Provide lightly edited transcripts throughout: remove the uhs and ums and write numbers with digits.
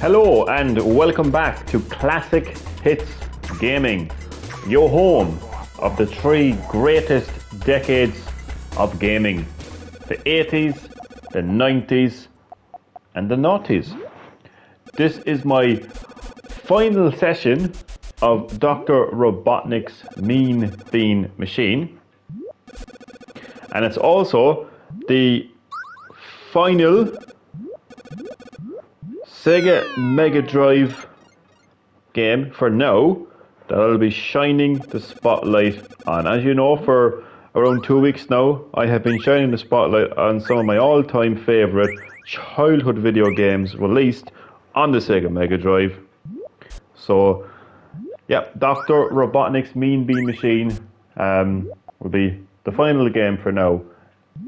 Hello and welcome back to Classic Hits Gaming, your home of the three greatest decades of gaming: the 80s, the 90s and the noughties. This is my final session of Dr. Robotnik's Mean Bean Machine, and it's also the final Sega Mega Drive game for now that I'll be shining the spotlight on. As you know, for around 2 weeks now, I have been shining the spotlight on some of my all-time favourite childhood video games released on the Sega Mega Drive. So, yeah, Dr. Robotnik's Mean Bean Machine will be the final game for now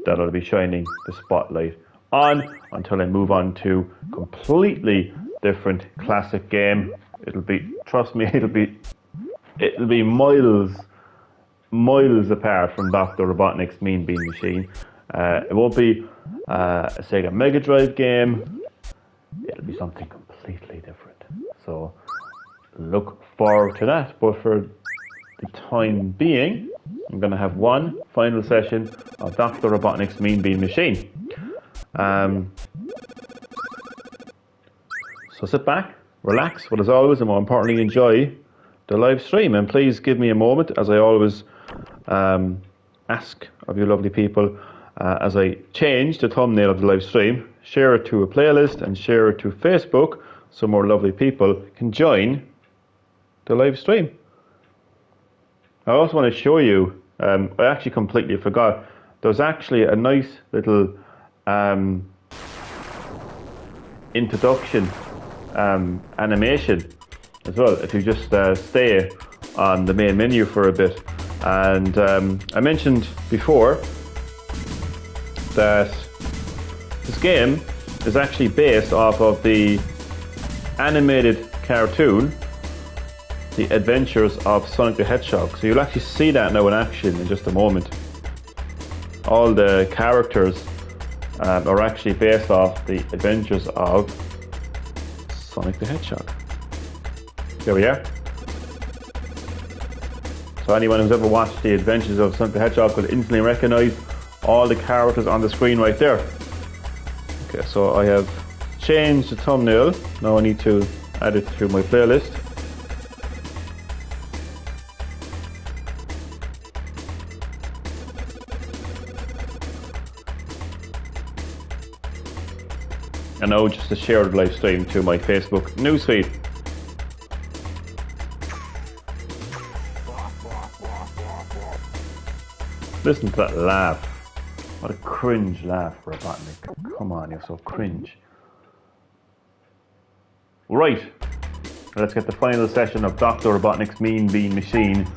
that I'll be shining the spotlight on until I move on to completely different classic game. It'll be, trust me, it'll be miles apart from Dr. Robotnik's Mean Bean Machine. It won't be a Sega Mega Drive game. It'll be something completely different. So look forward to that. But for the time being, I'm going to have one final session of Dr. Robotnik's Mean Bean Machine. So sit back, relax, but as always, and more importantly, enjoy the live stream. And please give me a moment, as I always ask of you lovely people, as I change the thumbnail of the live stream, share it to a playlist and share it to Facebook so more lovely people can join the live stream. I also want to show you, I actually completely forgot, there's actually a nice little introduction animation as well, if you just stay on the main menu for a bit. And I mentioned before that this game is actually based off of the animated cartoon The Adventures of Sonic the Hedgehog. So you'll actually see that now in action in just a moment. All the characters are actually based off the adventures of Sonic the Hedgehog. There we are. So anyone who's ever watched the adventures of Sonic the Hedgehog will instantly recognize all the characters on the screen right there. Okay, so I have changed the thumbnail. Now I need to add it to my playlist. And now just to share the live stream to my Facebook newsfeed. Listen to that laugh. What a cringe laugh, Robotnik. Come on, you're so cringe. Right, let's get the final session of Dr. Robotnik's Mean Bean Machine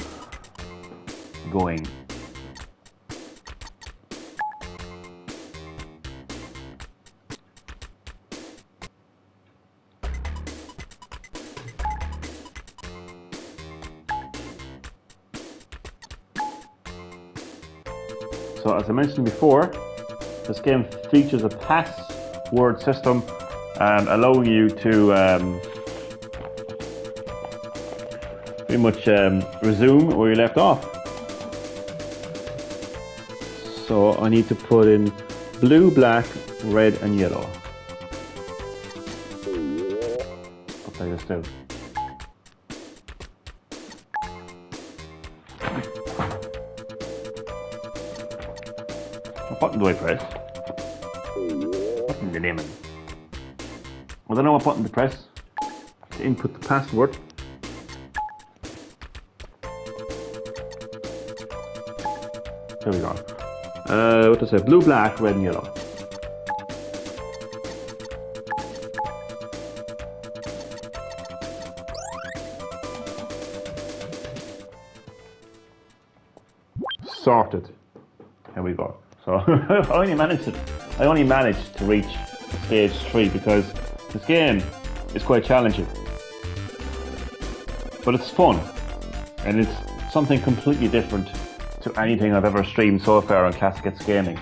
going. So as I mentioned before, this game features a password system allowing you to pretty much resume where you left off. So I need to put in blue, black, red and yellow. What did I just do? What button do I press? What button the name? I don't know what button to press to input the password. There we go. What does it say? Blue, black, red and yellow. Sorted. Here we go. So I only managed to reach stage 3 because this game is quite challenging, but it's fun and it's something completely different to anything I've ever streamed so far on Classic Hits Gaming.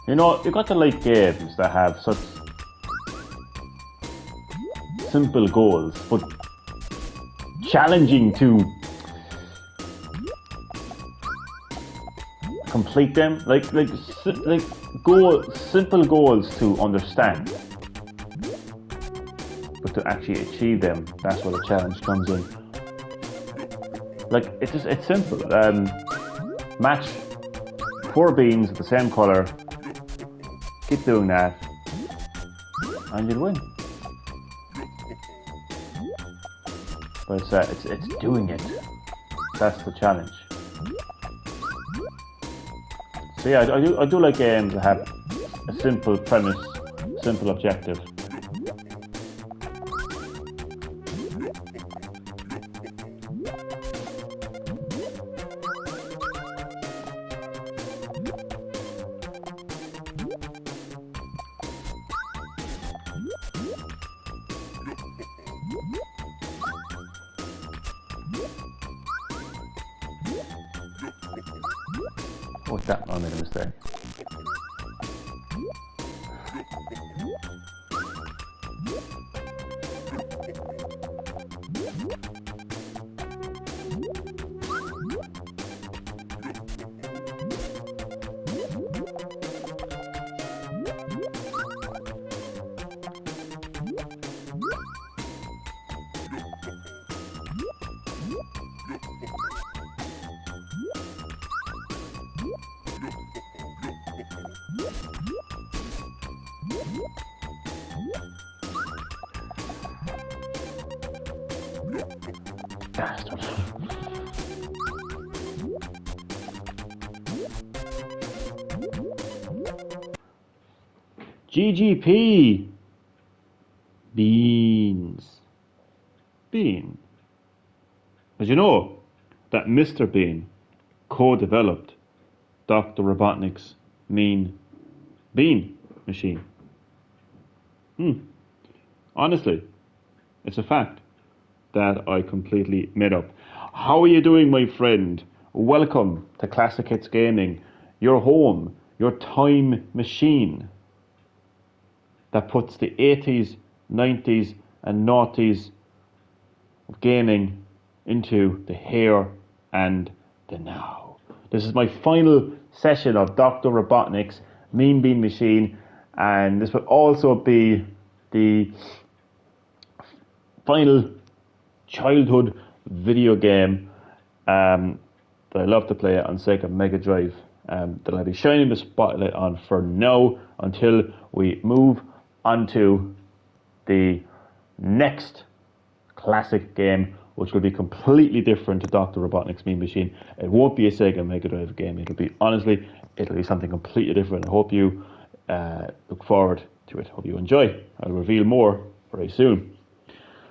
You know, you got to like games that have such simple goals, but challenging to complete them. Like simple goals to understand, but to actually achieve them, that's where the challenge comes in. Like it's simple. Match 4 beans of the same colour. Keep doing that, and you'll win. But it's doing it. That's the challenge. So yeah, I do like games that have a simple premise, simple objective. What's that? I made a mistake. Bastard. GGP. Beans. Bean. As you know, that Mr. Bean co-developed Dr. Robotnik's mean bean machine. Honestly, it's a fact that I completely made up. How are you doing, my friend? Welcome to Classic Hits Gaming, your home, your time machine that puts the 80s, 90s and noughties of gaming into the here and the now. This is my final session of Dr. Robotnik's Mean Bean Machine, and this will also be the final childhood video game that I love to play on Sega Mega Drive, that I'll be shining the spotlight on for now until we move on to the next classic game, which will be completely different to Dr. Robotnik's Mean Machine. It won't be a Sega Mega Drive game. It'll be something completely different. I hope you look forward to it. Hope you enjoy. I'll reveal more very soon.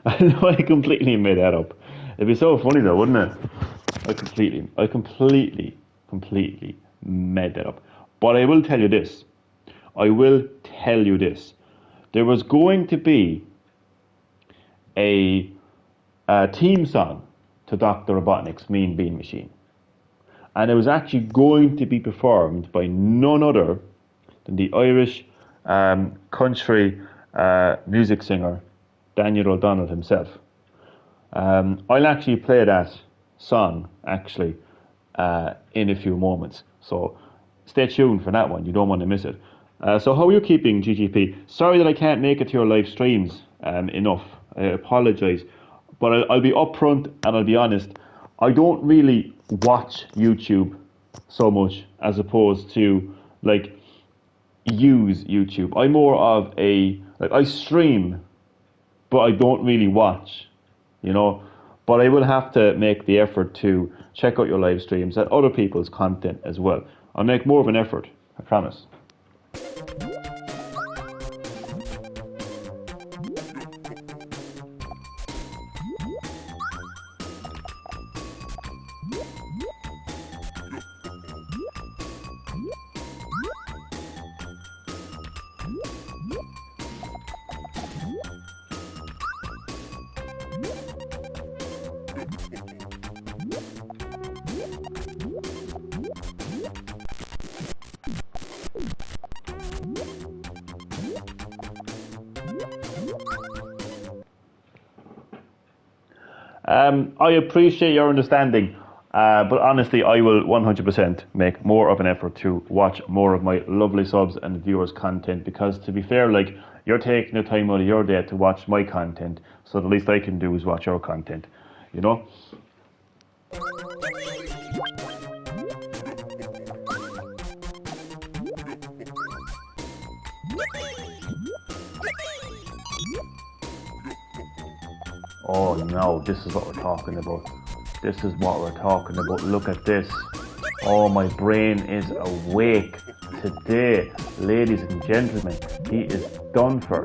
I know I completely made that up. It'd be so funny though, wouldn't it? I completely made that up. But I will tell you this. There was going to be a theme song to Dr. Robotnik's Mean Bean Machine. And it was actually going to be performed by none other than the Irish country music singer Daniel O'Donnell himself. I'll actually play that song in a few moments, so stay tuned for that one. You don't want to miss it. So how are you keeping, GGP? Sorry that I can't make it to your live streams enough. I apologise, but I'll be upfront and I'll be honest. I don't really watch YouTube so much as opposed to use YouTube. I'm more of I stream, but I don't really watch, But I will have to make the effort to check out your live streams and other people's content as well. I'll make more of an effort, I promise. I appreciate your understanding, but honestly, I will 100% make more of an effort to watch more of my lovely subs and viewers' content, because to be fair, like, you're taking the time out of your day to watch my content, so the least I can do is watch your content, you know? Oh no, this is what we're talking about. This is what we're talking about. Look at this. Oh, my brain is awake today. Ladies and gentlemen, he is done for.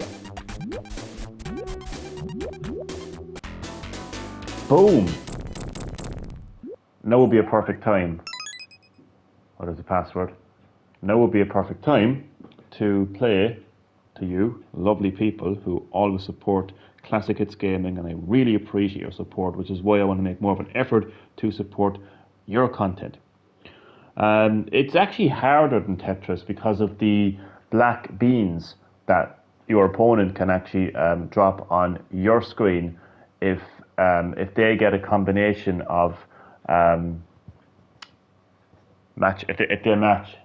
Boom! Now would be a perfect time. What is the password? Now would be a perfect time to play to you, lovely people who always support Classic Hits Gaming, and I really appreciate your support, which is why I want to make more of an effort to support your content. It's actually harder than Tetris because of the black beans that your opponent can actually drop on your screen if they get a combination of if they match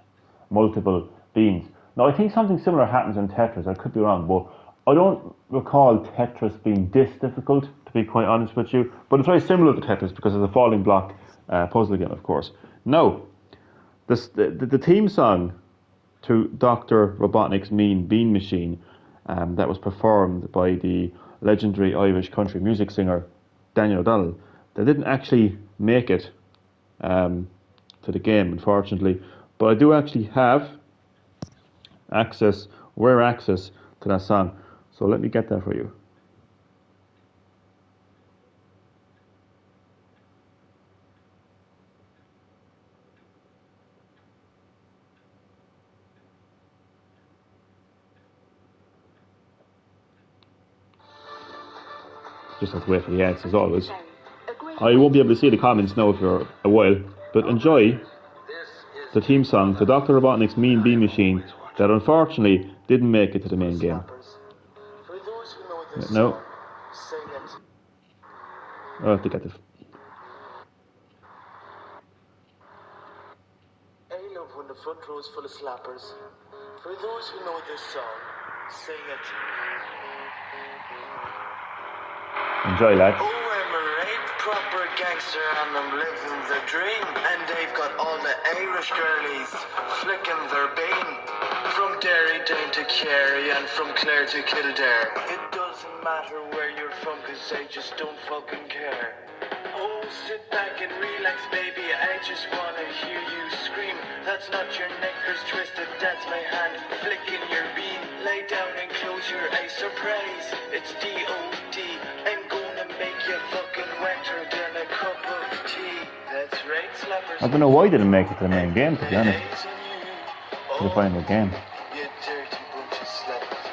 multiple beans. Now, I think something similar happens in Tetris. I could be wrong, but I don't recall Tetris being this difficult, to be quite honest with you. But it's very similar to Tetris because it's a falling block puzzle game, of course. Now, the theme song to Dr. Robotnik's Mean Bean Machine, that was performed by the legendary Irish country music singer Daniel O'Donnell, they didn't actually make it to the game, unfortunately. But I do actually have rare access to that song. So let me get that for you. Just have to wait for the ads as always. I won't be able to see the comments now for a while, but enjoy the theme song to Dr. Robotnik's Mean Bean Machine that unfortunately didn't make it to the main game. No. I'll have to get this. I love when the front row is full of slappers. For those who know this song, sing it. Enjoy, lads. Oh, I'm a right proper gangster and I'm living the dream. And they've got all the Irish girlies flicking their bean. From Derry down to Kerry and from Clare to Kildare. It doesn't matter where you're from, cause I just don't fucking care. Oh, sit back and relax, baby, I just wanna hear you scream. That's not your knickers twisted, that's my hand flicking your bean. Lay down and close your eyes, surprise, it's D.O.D. I'm gonna make you fucking wetter than a cup of tea. That's right, slappers. I don't know why I didn't make it to the main game, to be honest. To the final game. You dirty bunch of slappers.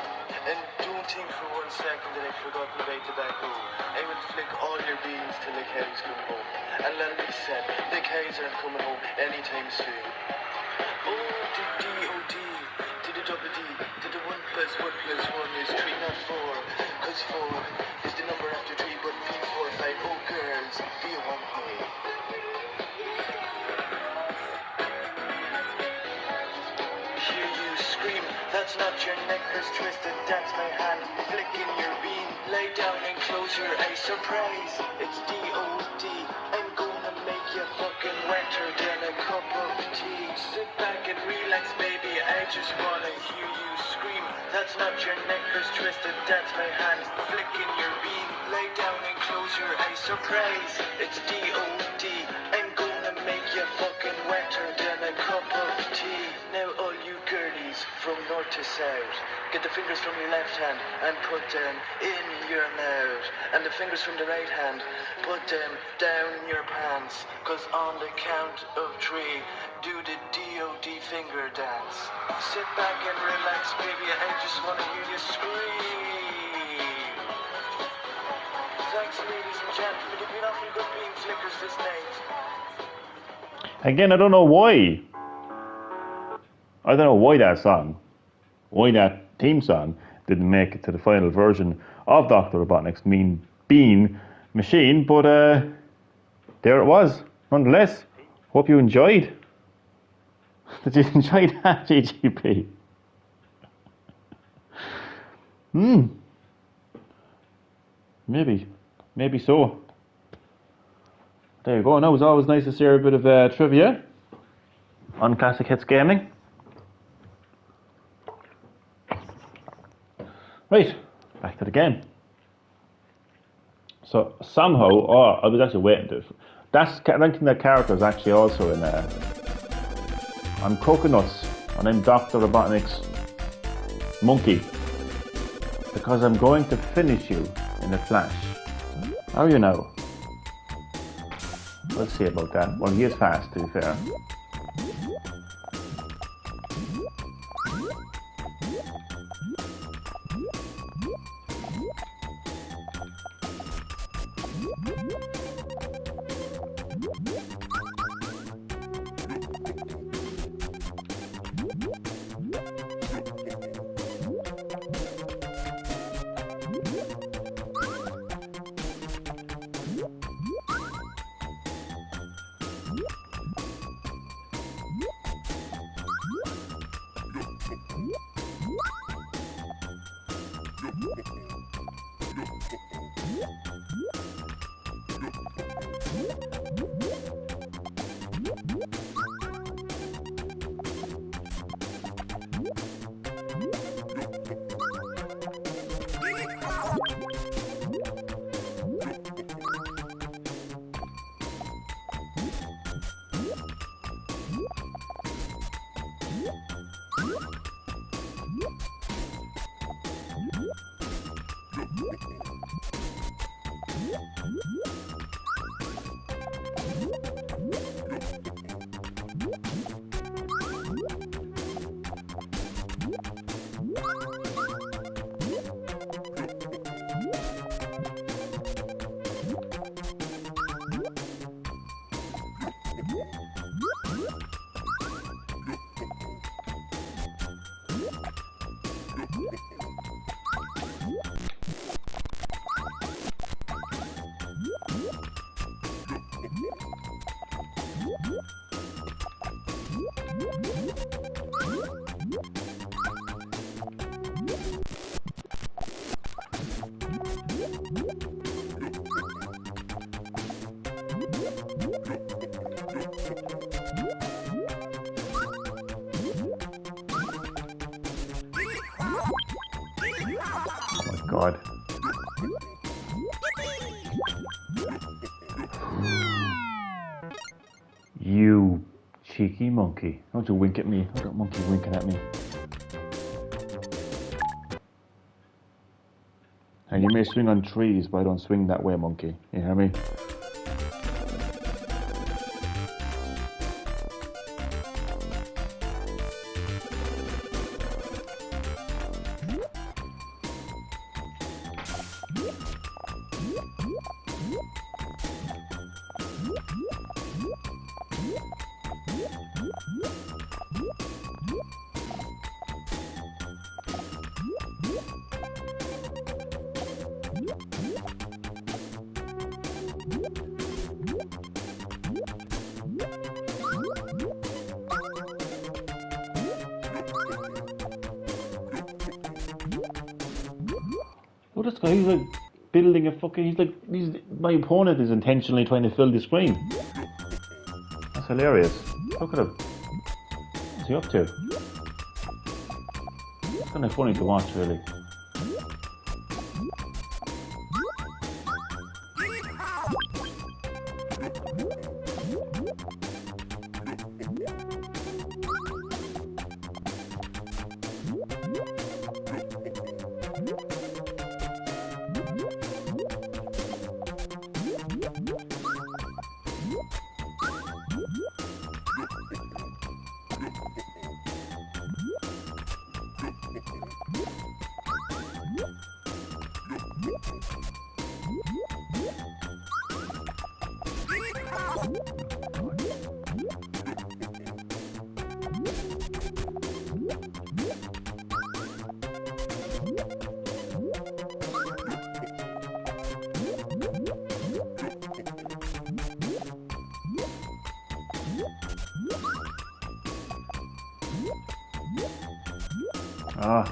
And don't think for 1 second that I've forgotten about tobacco. I will flick all your beans till the cows come home. And let me said, the cows aren't coming home anytime soon. Oh, to D-O-D, to the double D, to the 1 plus 1 plus 1 is 3, not 4. Cause 4 is the number after 3, but 3, 4, 5, oh girls, be on me. Hear you scream, that's not your knickers twisted, that's my hand flicking your bean. Lay down and close your eyes, surprise, it's D.O.D. I'm gonna make you fucking wetter than a cup of tea. Sit back and relax, baby, I just wanna hear you scream. That's not your knickers twisted, that's my hand flicking your bean. Lay down and close your eyes, surprise, it's D.O.D. I'm gonna make you fucking wetter than a cup of tea. Now all you girlies from north to south, get the fingers from your left hand and put them in your mouth. And the fingers from the right hand, put them down your pants. Cause on the count of 3, do the D.O.D. finger dance. Sit back and relax, baby, I just wanna hear you scream. Thanks, ladies and gentlemen, you've been offering good bean flickers this night. Again, I don't know why. I don't know why that theme song didn't make it to the final version of Dr. Robotnik's Mean Bean Machine, but there it was. Nonetheless, hope you enjoyed. Did you enjoy that, GGP? Maybe so. There you go. Now it's always nice to see a bit of trivia on Classic Hits Gaming. Right, back to the game. So somehow, I was actually waiting to. I think that character is actually also in. I'm Coconuts, and I'm Dr. Robotnik's monkey, because I'm going to finish you in a flash. How are you now? Let's see about that. Well, he is fast, to be fair. God. You cheeky monkey. Don't you wink at me. Look at that monkey winking at me. And you may swing on trees, but I don't swing that way, monkey. You hear me? Oh, this guy, he's like building a fucking, my opponent is intentionally trying to fill the screen. That's hilarious. Look at him. What's he up to? It's kind of funny to watch, really. Ah.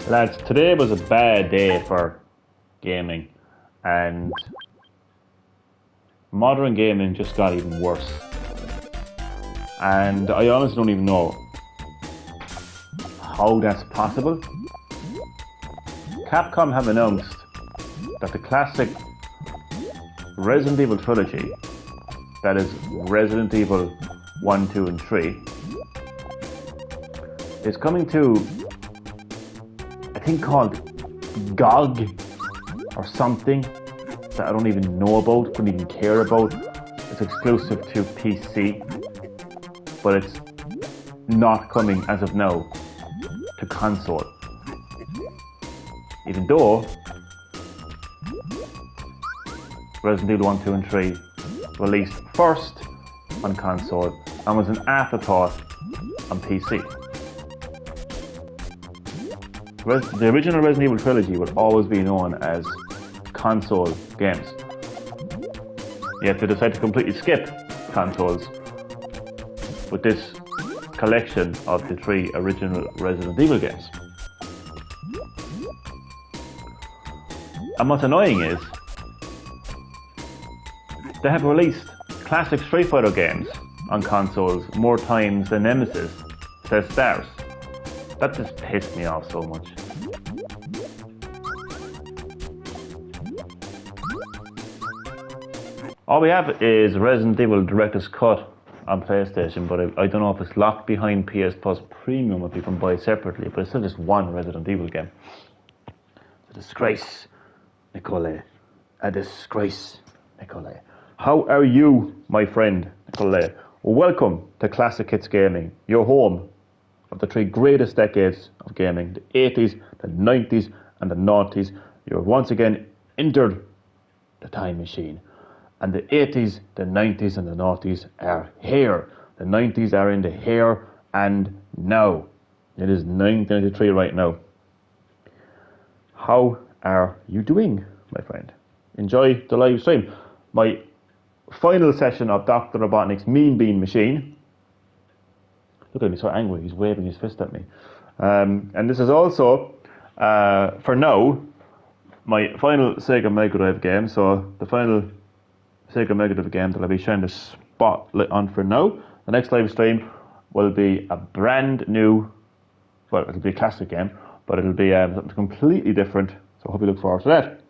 Lads, today was a bad day for gaming, and modern gaming just got even worse. And I honestly don't even know how that's possible. Capcom have announced that the classic Resident Evil trilogy, that is Resident Evil 1, 2 and 3, is coming to a thing called GOG or something that I don't even know about, couldn't even care about. It's exclusive to PC, but it's not coming as of now to console. Even though Resident Evil 1, 2 and 3 released first on console and was an afterthought on PC. The original Resident Evil trilogy would always be known as console games. Yet they decided to completely skip consoles with this collection of the 3 original Resident Evil games. And what's annoying is they have released classic Street Fighter games on consoles more times than Nemesis says stars. That just pissed me off so much. All we have is Resident Evil Director's Cut on PlayStation, but I don't know if it's locked behind PS Plus Premium if you can buy it separately, but it's still just one Resident Evil game. It's a disgrace, Nicole. A disgrace, Nicole. How are you, my friend, Nicole? Welcome to Classic Hits Gaming, your home of the 3 greatest decades of gaming, the 80s, the 90s and the 90s. You have once again entered the time machine. And the 80s, the 90s and the 90s are here. The 90s are in the here and now. It is 1993 right now. How are you doing, my friend? Enjoy the live stream. My final session of Dr. Robotnik's Mean Bean Machine. Look at me, so angry, he's waving his fist at me. And this is also, for now, my final Sega Mega Drive game. So the final Sega Mega Drive game that I'll be sharing the spotlight on for now. The next live stream will be a brand new, well, it'll be a classic game, but it'll be something completely different. So I hope you look forward to that.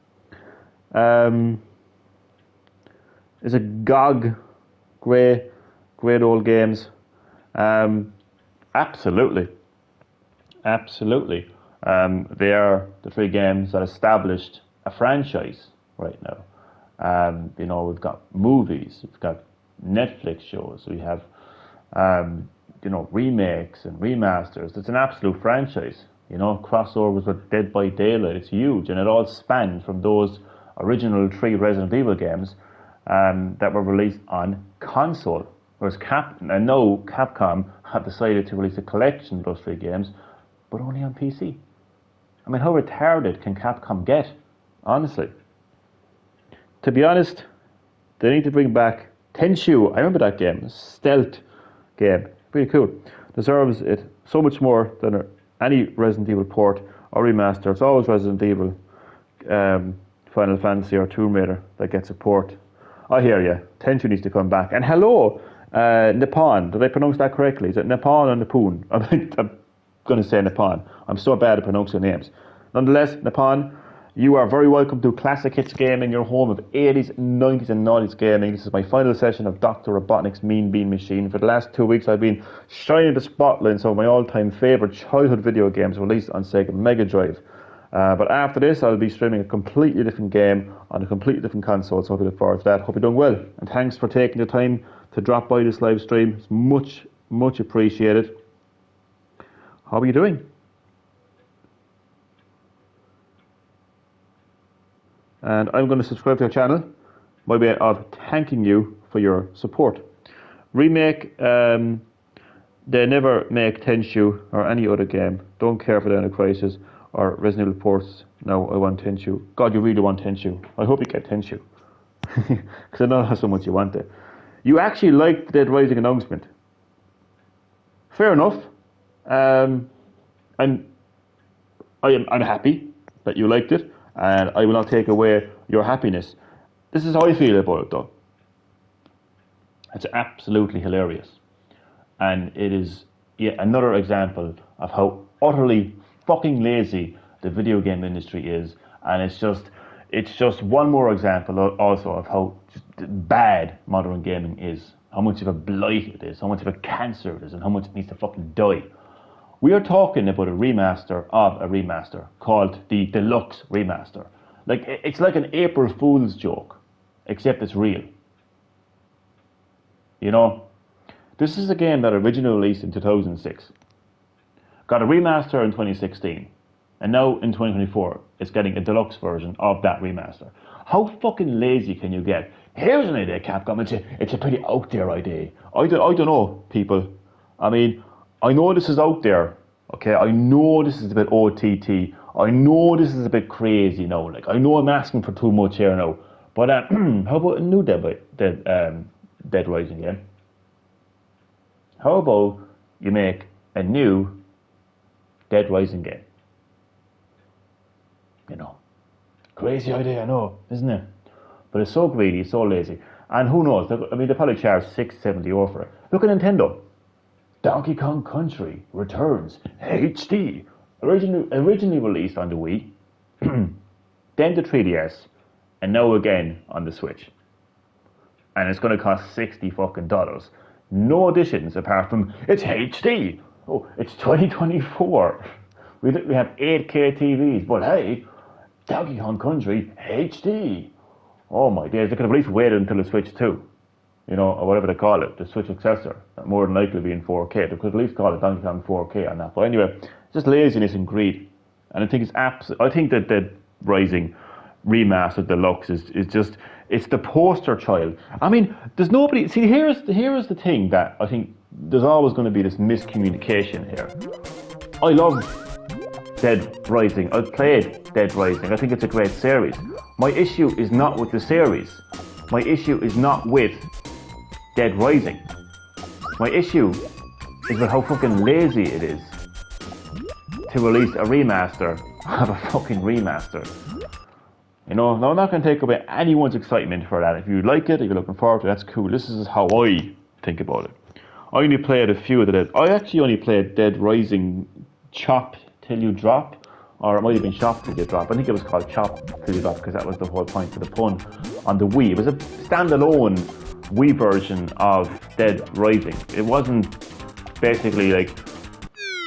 Is it GOG? Great old games. Absolutely. They are the 3 games that established a franchise right now. We've got movies, we've got Netflix shows, we have, remakes and remasters. It's an absolute franchise. Crossovers with Dead by Daylight. It's huge, and it all spanned from those original 3 Resident Evil games that were released on console. Whereas Capcom have decided to release a collection of those 3 games, but only on PC. I mean, how retarded can Capcom get? Honestly. To be honest, they need to bring back Tenchu. I remember that game. Stealth game. Pretty cool. Deserves it so much more than any Resident Evil port or remaster. It's always Resident Evil, Final Fantasy or Tomb Raider that gets a port. I hear you. Tenchu needs to come back. And hello, Nippon. Did I pronounce that correctly? Is it Nippon or Nippon? I'm going to say Nippon. I'm so bad at pronouncing names. Nonetheless, Nippon, you are very welcome to Classic Hits Gaming, your home of 80s, 90s and 90s gaming. This is my final session of Dr. Robotnik's Mean Bean Machine. For the last 2 weeks I've been shining the spotlight on some of my all-time favourite childhood video games released on Sega Mega Drive. But after this I'll be streaming a completely different game on a completely different console, so I hope you look forward to that. Hope you're doing well, and thanks for taking the time to drop by this live stream. It's much appreciated. How are you doing? And I'm going to subscribe to your channel by way of thanking you for your support. Remake, they never make Tenchu or any other game. Don't care for Dino Crisis or Resident Evil ports. No, I want Tenchu. God, you really want Tenchu. I hope you get Tenchu. because I know how so much you want it. You actually liked the Dead Rising announcement. Fair enough. I'm happy that you liked it, and I will not take away your happiness. This is how I feel about it, though. It's absolutely hilarious, and it is yet another example of how utterly fucking lazy the video game industry is, and it's just one more example also of how bad modern gaming is, how much of a blight it is, how much of a cancer it is, and how much it needs to fucking die. We are talking about a remaster of a remaster called the Deluxe Remaster. Like, it's like an April Fool's joke, except it's real. You know, this is a game that originally released in 2006, got a remaster in 2016, and now in 2024 it's getting a deluxe version of that remaster. How fucking lazy can you get? Here's an idea, Capcom. It's a pretty out there idea. I don't know, people. I mean, I know this is out there, okay? I know this is a bit OTT. I know this is a bit crazy now. Like, I know I'm asking for too much here now. But how about a new Dead Rising game? How about you make a new Dead Rising game? You know, crazy idea, I know, isn't it? But it's so greedy, so lazy. And who knows? I mean, they probably charge €6.70 for it. Look at Nintendo. Donkey Kong Country returns HD. Originally released on the Wii, then the 3DS, and now again on the Switch. And it's going to cost $60 fucking dollars. No additions apart from it's HD. Oh, it's 2024. We have 8K TVs, but hey, Donkey Kong Country HD. Oh my days, they could have at least waited until the Switch 2, you know, or whatever they call it, the Switch successor. That more than likely be in 4K. They could at least call it Donkey Kong 4K on that. But anyway, just laziness and greed. And I think it's I think that Dead Rising Remastered Deluxe is just, it's the poster child. I mean, there's nobody, see, here is the thing that I think there's always going to be this miscommunication here. I love Dead Rising. I've played Dead Rising. I think it's a great series. My issue is not with the series. My issue is not with Dead Rising. My issue is with how fucking lazy it is to release a remaster of a fucking remaster. You know, now I'm not going to take away anyone's excitement for that. If you like it, if you're looking forward to it, that's cool. This is how I think about it. I only played a few of the I actually only played Dead Rising Chop Till You Drop, or it might have been Shop Till You Drop. I think it was called Chop Till You Drop because that was the whole point of the pun on the Wii. It was a standalone Wii version of Dead Rising. It wasn't basically like,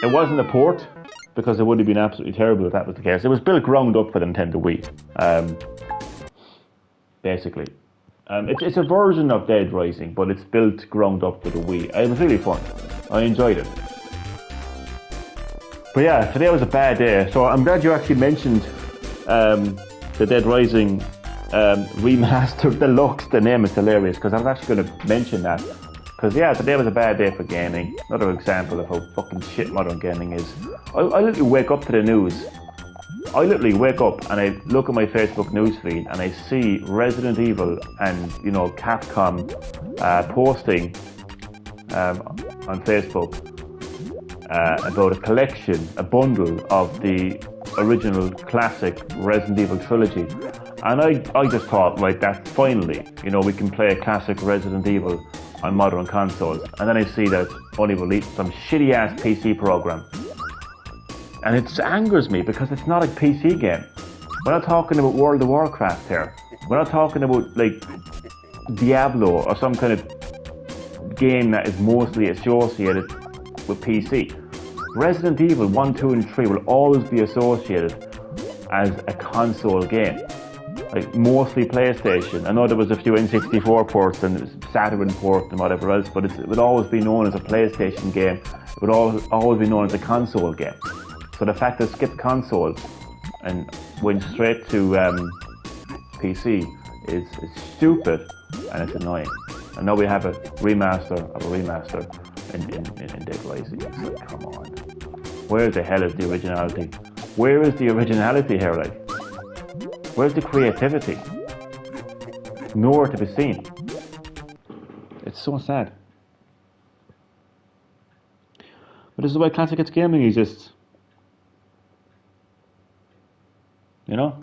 it wasn't a port, because it would have been absolutely terrible if that was the case. It was built ground up for the Nintendo Wii, basically. It's a version of Dead Rising, but it's built ground up for the Wii. It was really fun. I enjoyed it. But yeah, today was a bad day. So I'm glad you actually mentioned the Dead Rising Remastered Deluxe. The name is hilarious, because I was actually going to mention that. Because yeah, today was a bad day for gaming. Another example of how fucking shit modern gaming is. I literally wake up to the news. I literally wake up and I look at my Facebook newsfeed and I see Resident Evil and, you know, Capcom posting on Facebook about a collection, a bundle of the original classic Resident Evil trilogy. And I just thought, right, that's finally, you know, we can play a classic Resident Evil on modern consoles. And then I see that it's only released some shitty ass PC program. And it angers me because it's not a PC game. We're not talking about World of Warcraft here. We're not talking about like Diablo or some kind of game that is mostly associated with PC. Resident Evil 1, 2 and 3 will always be associated as a console game. Like mostly PlayStation. I know there was a few N64 ports and Saturn ports and whatever else, but it would always be known as a PlayStation game. It would always be known as a console game. So the fact that it skipped console and went straight to PC is stupid and it's annoying. And now we have a remaster of a remaster in Dead Rising. It's like, come on. Where the hell is the originality? Where is the originality here, like? Where's the creativity? nowhere to be seen. It's so sad. But this is why Classic Hits Gaming exists. You know?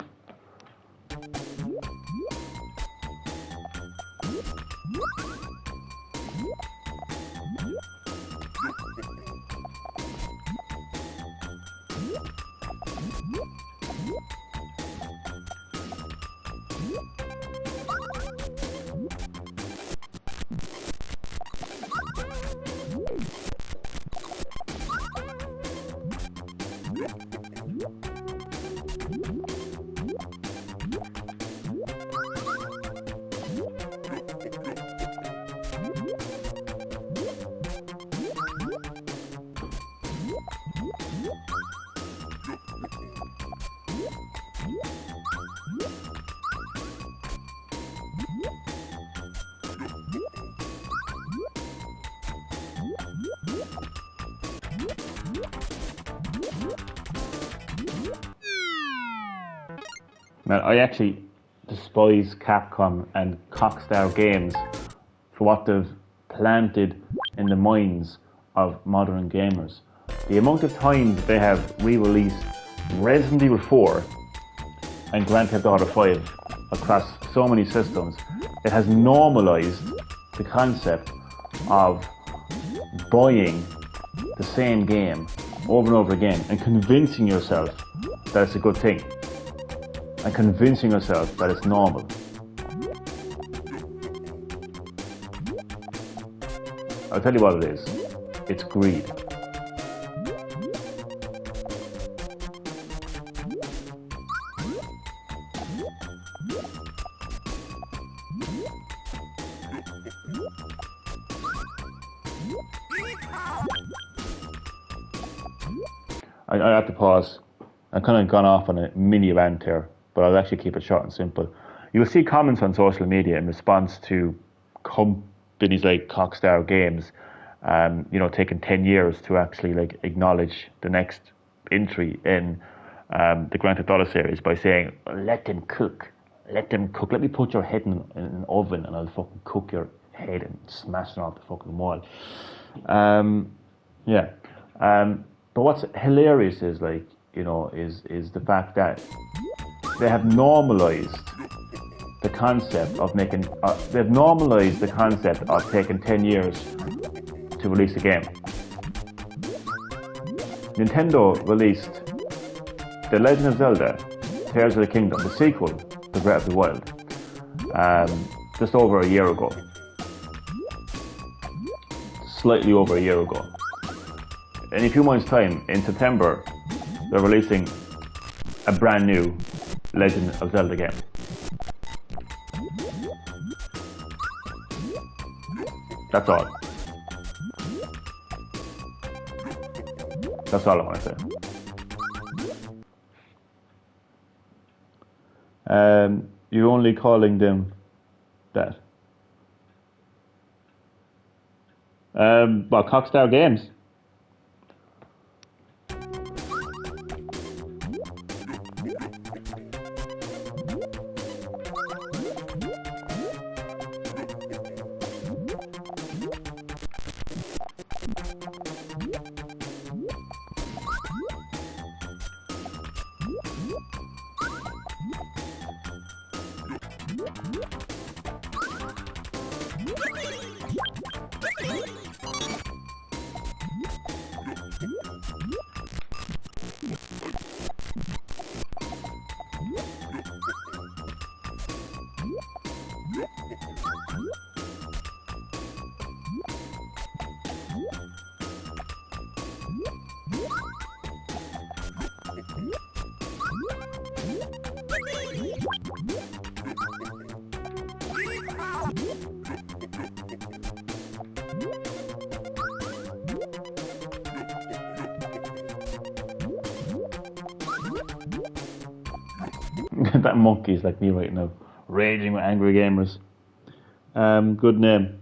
Man, I actually despise Capcom and Cockstar Games for what they've planted in the minds of modern gamers. The amount of times they have re-released Resident Evil 4 and Grand Theft Auto 5 across so many systems, it has normalized the concept of buying the same game over and over again and convincing yourself that it's a good thing. And convincing yourself that it's normal. I'll tell you what it is. It's greed. I have to pause. I've kind of gone off on a mini rant here, but I'll actually keep it short and simple. You will see comments on social media in response to companies like Cockstar Games, taking 10 years to actually acknowledge the next entry in the Grand Theft Auto series by saying, let them cook, let me put your head in an oven and I'll fucking cook your head and smash it off the fucking wall. But what's hilarious is is the fact that they have normalized the concept of taking 10 years to release a game. Nintendo released The Legend of Zelda, Tears of the Kingdom, the sequel to Breath of the Wild, just over a year ago. Slightly over a year ago. In a few months' time, in September, they're releasing a brand new Legend of Zelda game. That's all. That's all I want to say. You're only calling them that. Cockstar Games. That monkey's like me right now, raging with angry gamers. Good name.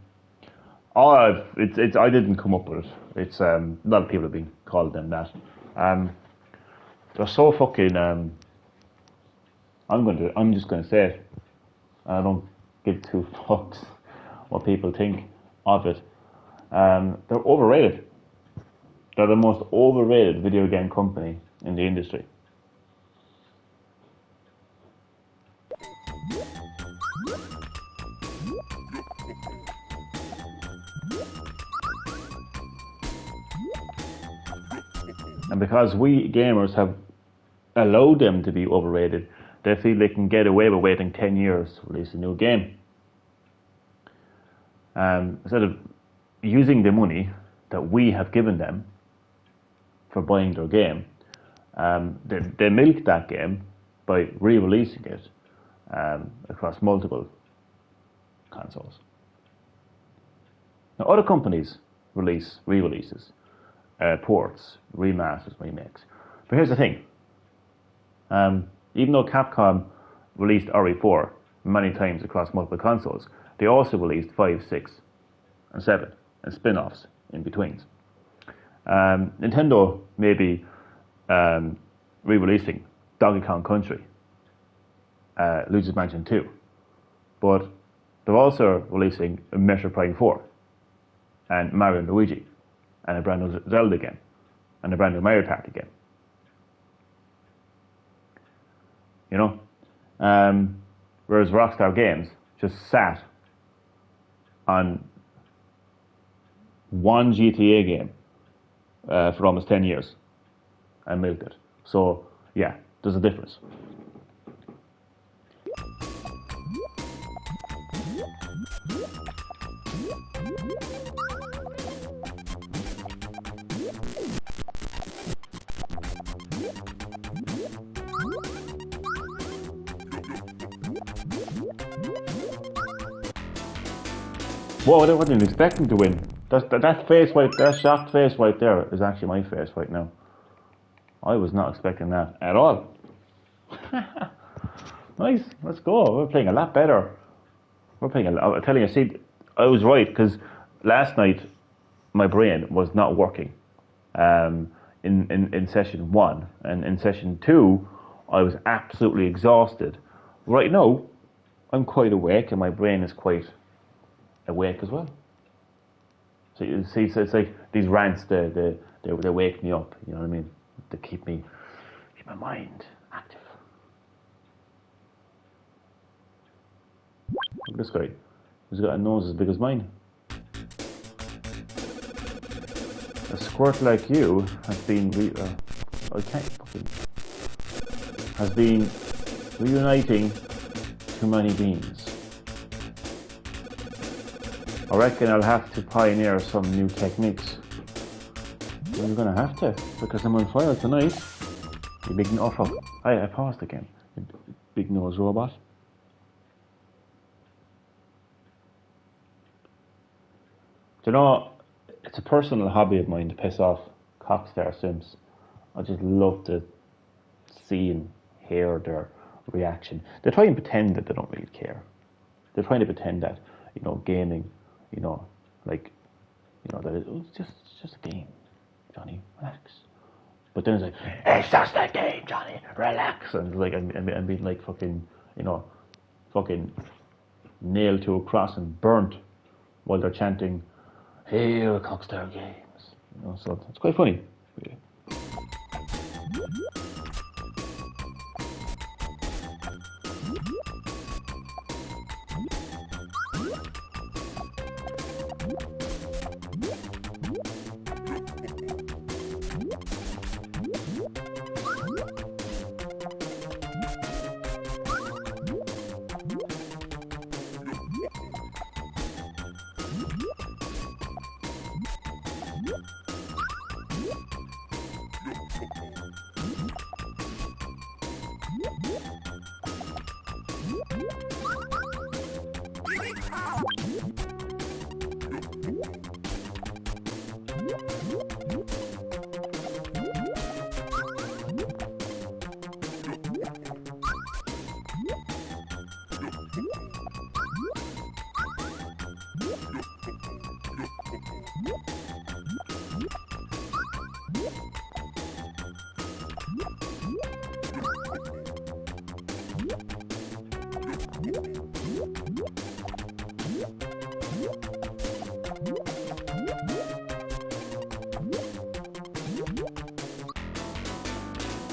I didn't come up with it. It's a lot of people have been called them that. They're so fucking. I'm just gonna say it. I don't give two fucks what people think of it. They're overrated. They're the most overrated video game company in the industry. And because we gamers have allowed them to be overrated, they feel they can get away with waiting 10 years to release a new game. Instead of using the money that we have given them for buying their game, they milk that game by re-releasing it across multiple consoles. Now, other companies release re-releases, ports, remasters, remakes. But here's the thing. Even though Capcom released RE4 many times across multiple consoles, they also released 5, 6, and 7, and spin-offs in betweens. Nintendo may be re-releasing Donkey Kong Country, Luigi's Mansion 2, but they're also releasing Metroid Prime 4, and Mario and Luigi, and a brand new Zelda game, and a brand new Mario Party game. You know? Whereas Rockstar Games just sat on one GTA game for almost 10 years and milked it. So, yeah, there's a difference. Whoa, I wasn't even expecting to win. That face right, that shocked face right there is actually my face right now. I was not expecting that at all. Nice, let's go. We're playing a lot better. I'm telling you, see, I was right, because last night my brain was not working in session 1. And in session 2, I was absolutely exhausted. Right now, I'm quite awake and my brain is quite awake as well. So you see, so it's like these rants, they wake me up, you know what I mean? They keep my mind active. Look at this guy. He's got a nose as big as mine. A squirt like you has been reuniting too many beans. I reckon I'll have to pioneer some new techniques. Well, you're gonna have to, because I'm on fire tonight. You big I paused again. You big nose robot. Do you know, it's a personal hobby of mine to piss off Cockstar Sims. I just love to see and hear their reaction. They try and pretend that they don't really care. They're trying to pretend that, you know, gaming, you know, like, you know, that it's just a game, Johnny, relax. But then it's like, it's just a game, Johnny, relax. And like, and being like fucking, you know, fucking nailed to a cross and burnt while they're chanting, "Hail Cockstar Games." You know, so it's quite funny, really.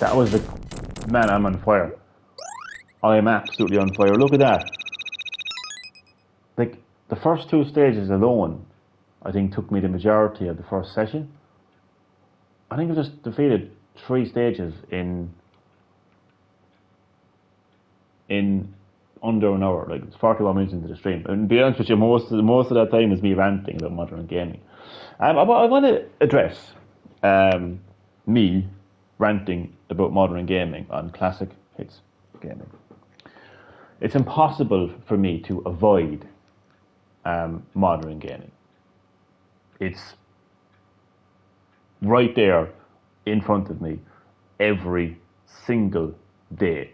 That was the... Man, I'm on fire. I am absolutely on fire. Look at that. Like, the first 2 stages alone, I think took me the majority of the first session. I think I just defeated 3 stages in under an hour. Like, it's 41 minutes into the stream. And to be honest with you, most of that time is me ranting about modern gaming. I want to address me ranting about modern gaming on Classic Hits Gaming. It's impossible for me to avoid modern gaming. It's right there in front of me every single day.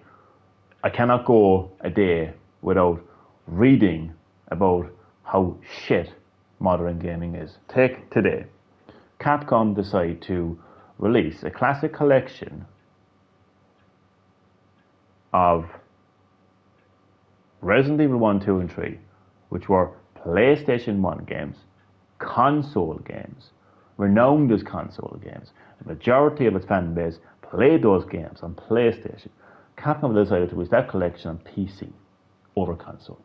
I cannot go a day without reading about how shit modern gaming is. Take today. Capcom decide to release a classic collection of Resident Evil 1, 2 and 3, which were PlayStation 1 games, console games, renowned as console games. The majority of its fan base played those games on PlayStation. Capcom decided to release that collection on PC over console.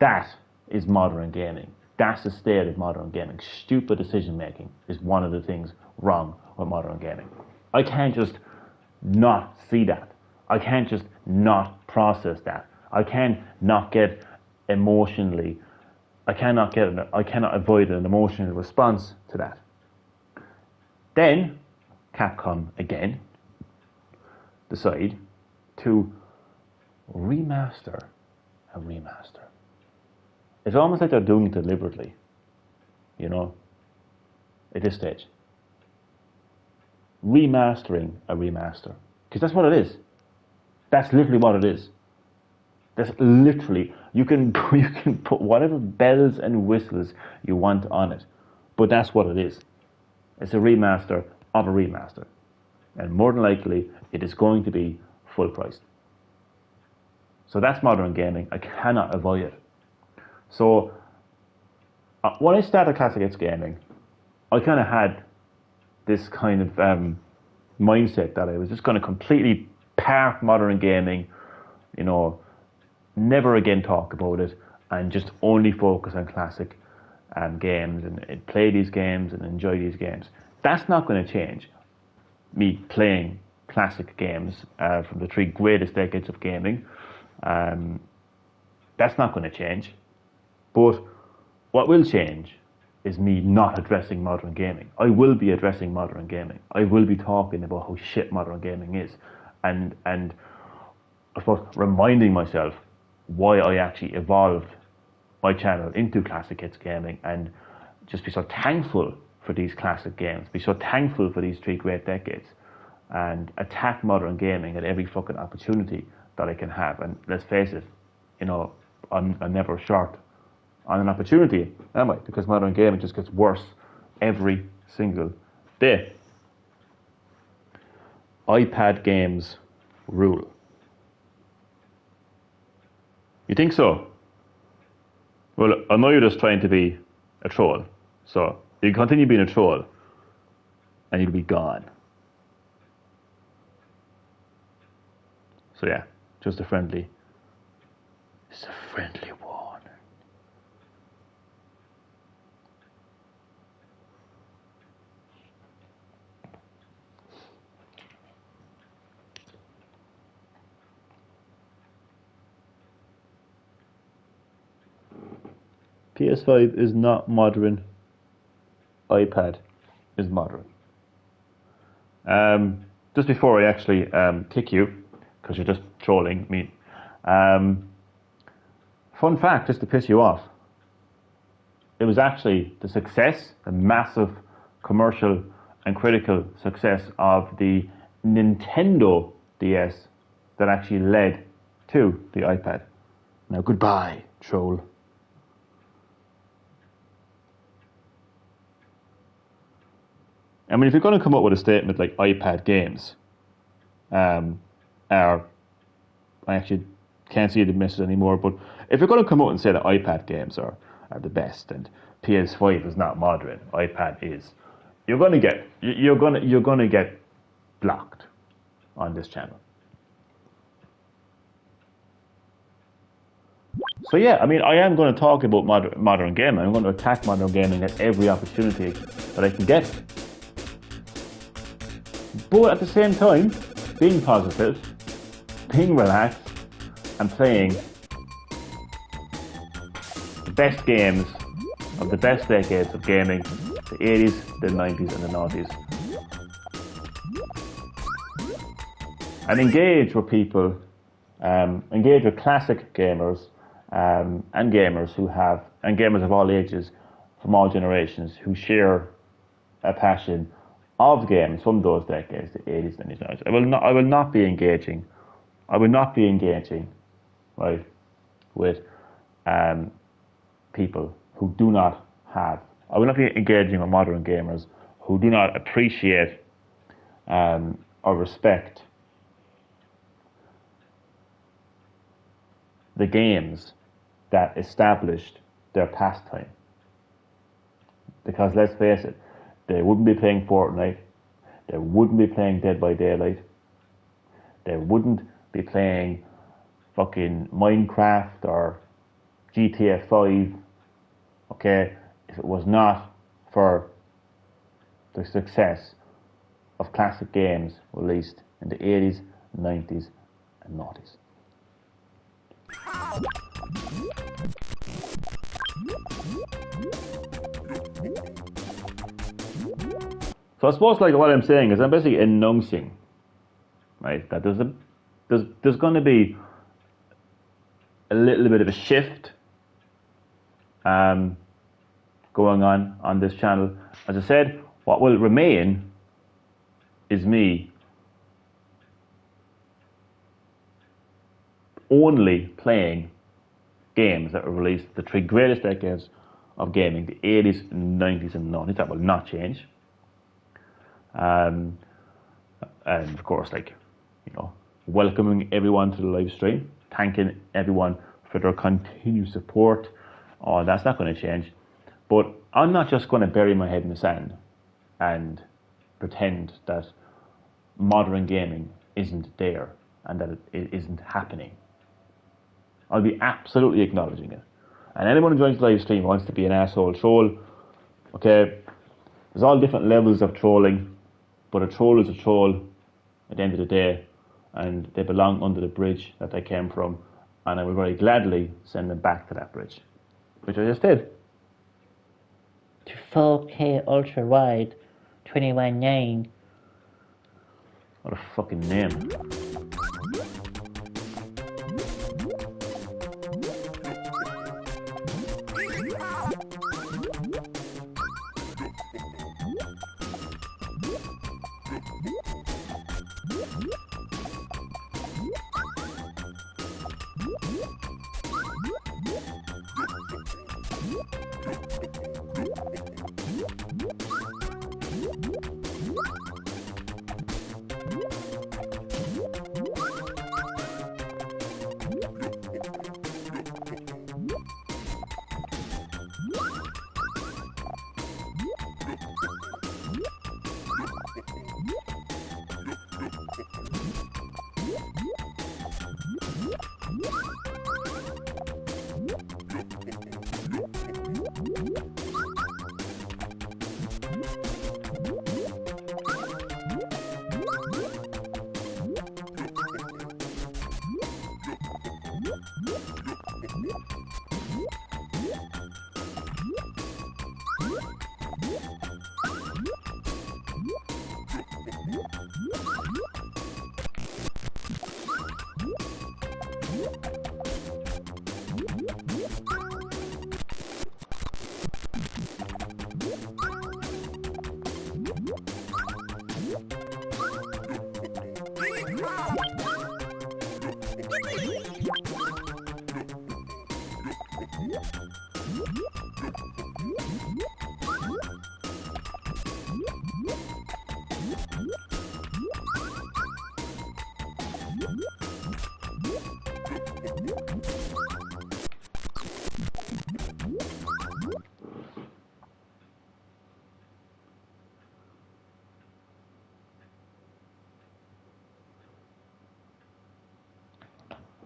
That is modern gaming. That's the state of modern gaming. Stupid decision making is one of the things wrong with modern gaming. I can't just not see that. I can't just not process that. I can't not get emotionally. I cannot avoid an emotional response to that. Then Capcom again decide to remaster a remaster. It's almost like they're doing it deliberately, you know, at this stage. Remastering a remaster. Because that's what it is. That's literally what it is. That's literally, you can put whatever bells and whistles you want on it, but that's what it is. It's a remaster of a remaster. And more than likely, it is going to be full price. So that's modern gaming. I cannot avoid it. So when I started Classic Hits Gaming, I kind of had this kind of mindset that I was just going to completely park modern gaming, you know, never again talk about it, and just only focus on classic games and play these games and enjoy these games. That's not going to change. Me playing classic games from the 3 greatest decades of gaming, that's not going to change. But what will change is me not addressing modern gaming. I will be addressing modern gaming. I will be talking about how shit modern gaming is, and I suppose reminding myself why I actually evolved my channel into Classic Hits Gaming, and just be so thankful for these classic games, be so thankful for these 3 great decades, and attack modern gaming at every fucking opportunity that I can have. And let's face it, you know, I'm never short on an opportunity, am I? Because modern gaming just gets worse every single day. iPad games rule. You think so? Well, I know you're just trying to be a troll, so you can continue being a troll and you'll be gone. So yeah, just a friendly warning. PS5 is not modern. iPad is modern. Just before I actually kick you, because you're just trolling me. Fun fact, just to piss you off. It was actually the success, the massive commercial and critical success of the Nintendo DS that actually led to the iPad. Now goodbye, troll. I mean, if you're going to come up with a statement like iPad games I actually can't see the message anymore, but if you're going to come out and say that iPad games are the best and PS5 is not modern, iPad is, you're going to get blocked on this channel. So yeah, I mean, I am going to talk about modern gaming. I'm going to attack modern gaming at every opportunity that I can get. But at the same time, being positive, being relaxed, and playing the best games of the best decades of gaming, the 80s, the 90s, and the 90s. And engage with people, engage with classic gamers, and gamers and gamers of all ages, from all generations, who share a passion of games from those decades, the 80s, 90s, 90s. I will not be engaging, right, with people who do not have. I will not be engaging with modern gamers who do not appreciate or respect the games that established their pastime. Because let's face it, they wouldn't be playing Fortnite, they wouldn't be playing Dead by Daylight, they wouldn't be playing fucking Minecraft or GTA 5, okay, if it was not for the success of classic games released in the 80s, 90s, and 90s. So I suppose, like, what I'm saying is I'm basically announcing, right, that there's going to be a little bit of a shift going on this channel. As I said, what will remain is me only playing games that were released the three greatest decades of gaming, the 80s, 90s, and 90s. That will not change. And of course, like, you know, welcoming everyone to the live stream, thanking everyone for their continued support. Oh, that's not going to change. But I'm not just going to bury my head in the sand and pretend that modern gaming isn't there and that it isn't happening. I'll be absolutely acknowledging it. And anyone who joins the live stream wants to be an asshole troll. Okay, there's all different levels of trolling, but a troll is a troll at the end of the day, and they belong under the bridge that they came from, and I will very gladly send them back to that bridge, which I just did. To 4K ultra wide, 21.9. What a fucking name.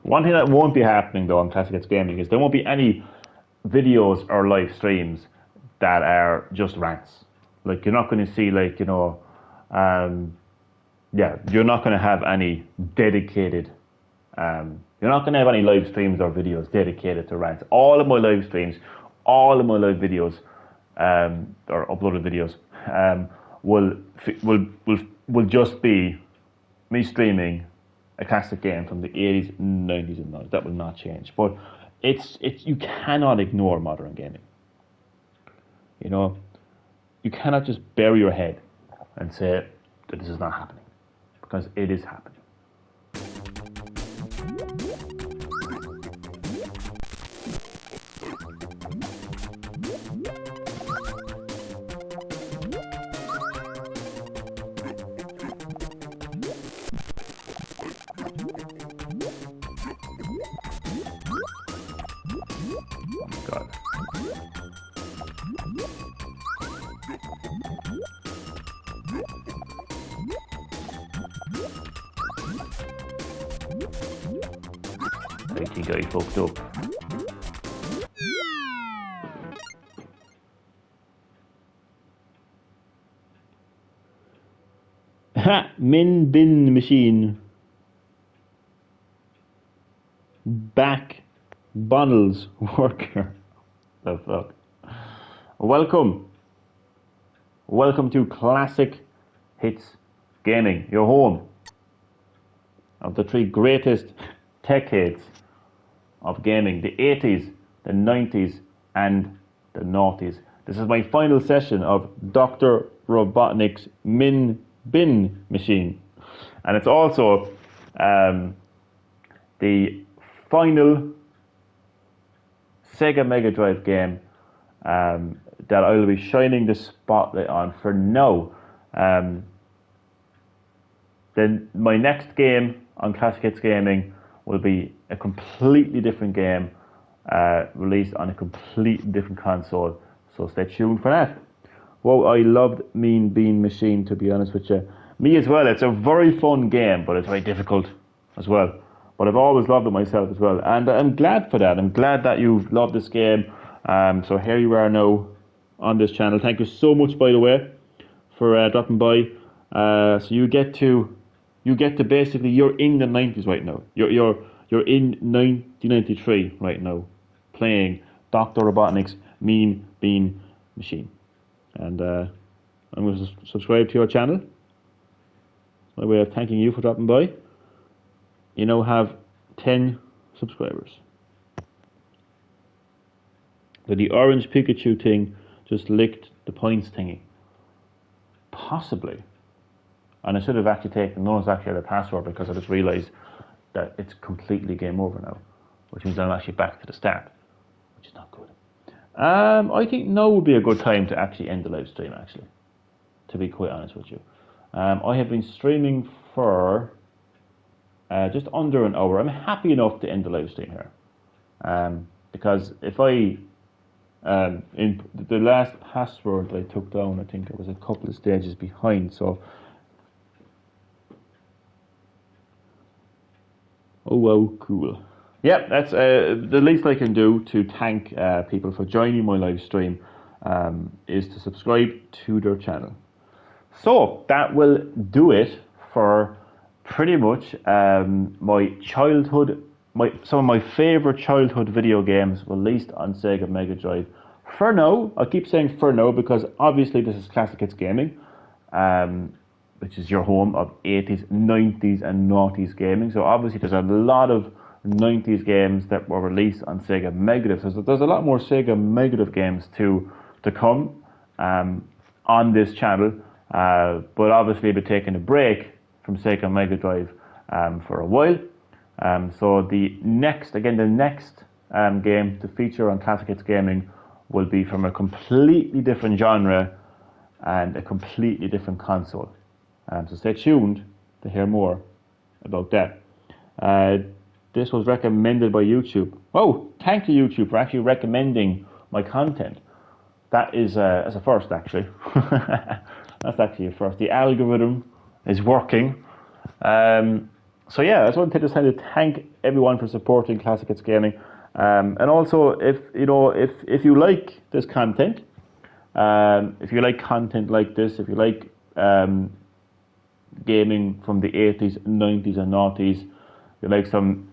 One thing that won't be happening though on Classic Hits Gaming is there won't be any videos or live streams that are just rants. Like you're not going to see like, you know, you're not going to have any dedicated, you're not going to have any live streams or videos dedicated to rants. All of my live streams, all of my live videos, or uploaded videos, will just be me streaming a classic game from the 80s, 90s, and 90s. That will not change. But it's you cannot ignore modern gaming. You know, you cannot just bury your head and say that this is not happening, because it is happening. God. I think I fucked up. Ha! Min bin machine. Back Bonnells worker. The fuck. Welcome to Classic Hits Gaming, your home of the three greatest decades of gaming, the 80s, the 90s, and the noughties. This is my final session of Dr. Robotnik's Min Bin Machine, and it's also the final Sega Mega Drive game that I will be shining the spotlight on for now. Then my next game on Classic Hits Gaming will be a completely different game, released on a completely different console, so stay tuned for that. Well, I loved Mean Bean Machine, to be honest with you. Me as well. It's a very fun game, but it's very difficult as well. But I've always loved it myself as well, and I'm glad for that. I'm glad that you've loved this game. So here you are now on this channel. Thank you so much, by the way, for dropping by. So you get to basically, you're in the 90s right now. You're in 1993 right now, playing Dr. Robotnik's Mean Bean Machine. And I'm going to subscribe to your channel. My way of thanking you for dropping by. You now have 10 subscribers. The orange Pikachu thing just licked the points thingy. Possibly. And I should have actually taken notice actually the password, because I just realised that it's completely game over now, which means I'm actually back to the start, which is not good. I think now would be a good time to actually end the live stream, actually, to be quite honest with you. I have been streaming for just under an hour. I'm happy enough to end the live stream here, because if I in the last password I took down, I think I was a couple of stages behind, so oh wow, cool. Yeah, that's the least I can do to thank people for joining my live stream, is to subscribe to their channel. So that will do it for pretty much my childhood, some of my favourite childhood video games released on Sega Mega Drive. For now, I keep saying for now because obviously this is Classic Hits Gaming, which is your home of 80s, 90s and noughties gaming. So obviously there's a lot of 90s games that were released on Sega Mega Drive. So there's a lot more Sega Mega Drive games to come on this channel. But obviously I'll be taking a break from Sega Mega Drive for a while. So the next game to feature on Classic Hits Gaming will be from a completely different genre and a completely different console. So stay tuned to hear more about that. This was recommended by YouTube. Oh, thank you YouTube for actually recommending my content. That is a first, actually. That's actually a first. The algorithm is working. So yeah, I just want to just kind of thank everyone for supporting Classic Hits Gaming, and also if you like this content, if you like content like this, if you like gaming from the 80s, 90s, and noughties, you like some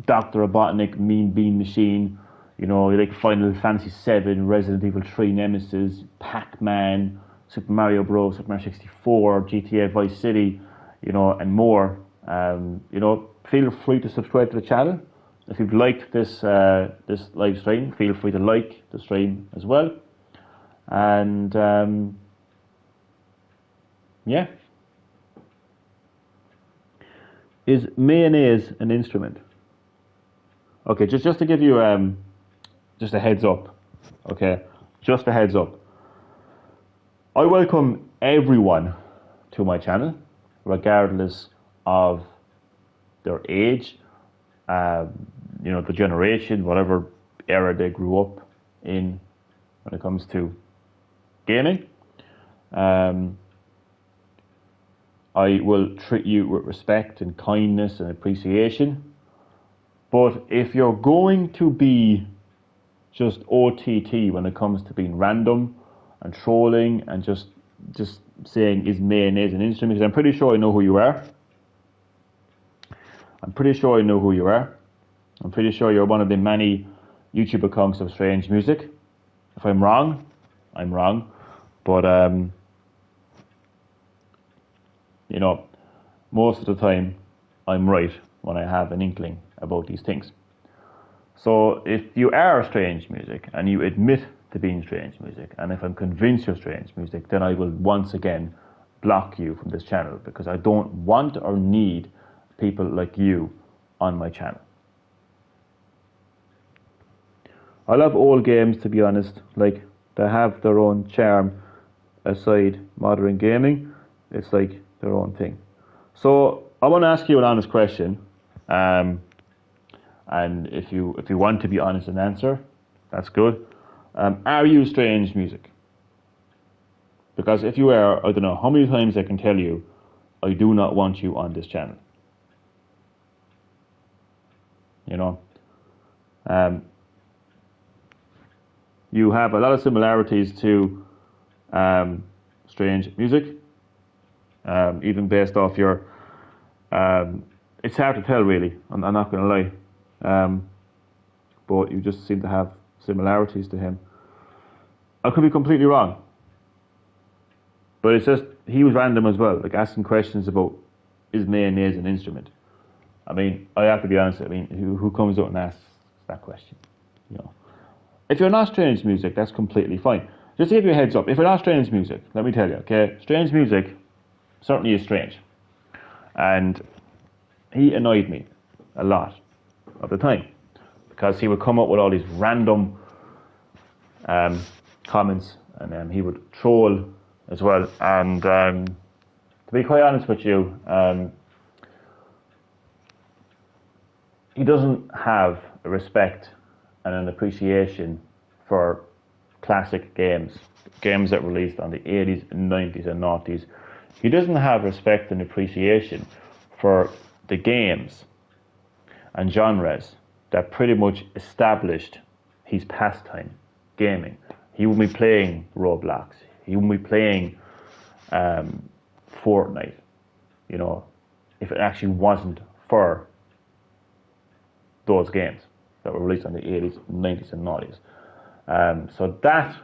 Dr. Robotnik, Mean Bean Machine, you like Final Fantasy VII, Resident Evil 3 Nemesis, Pac-Man, Super Mario Bros, Super Mario 64, GTA Vice City, and more. Feel free to subscribe to the channel. If you've liked this live stream, feel free to like the stream as well. And yeah. Is mayonnaise an instrument? Okay, just to give you just a heads up. Okay, just a heads up. I welcome everyone to my channel, regardless of their age, the generation, whatever era they grew up in when it comes to gaming. I will treat you with respect and kindness and appreciation. But if you're going to be just OTT when it comes to being random and trolling and just saying is mayonnaise an instrument, because I'm pretty sure I know who you are. I'm pretty sure I know who you are. I'm pretty sure you're one of the many YouTube accounts of Strange Music. If I'm wrong, I'm wrong. But most of the time I'm right when I have an inkling about these things. So if you are Strange Music and you admit to being Strange Music, and if I'm convinced you're Strange Music, then I will once again block you from this channel, because I don't want or need people like you on my channel. I love old games, to be honest. Like, they have their own charm aside modern gaming. It's like their own thing. So I want to ask you an honest question, and if you want to be honest and answer, that's good. Are you Strange Music? Because if you are, I don't know how many times I can tell you, I do not want you on this channel. You have a lot of similarities to Strange Music, even based off your. It's hard to tell, really. I'm not going to lie, but you just seem to have similarities to him. I could be completely wrong, but it's just he was random as well, like asking questions about is mayonnaise an instrument. I mean, I have to be honest. I mean, who comes out and asks that question? If you're not Strange Music, that's completely fine. Just to give you a heads up, if you're not Strange Music, let me tell you, okay, Strange Music certainly is strange. And he annoyed me a lot of the time, because he would come up with all these random comments, and he would troll as well. And to be quite honest with you, he doesn't have a respect and an appreciation for classic games that released on the 80s, 90s, and noughties. He doesn't have respect and appreciation for the games and genres that pretty much established his pastime, gaming. He wouldn't be playing Roblox. He wouldn't be playing Fortnite, if it actually wasn't for those games that were released on the 80s, 90s, and noughties. So that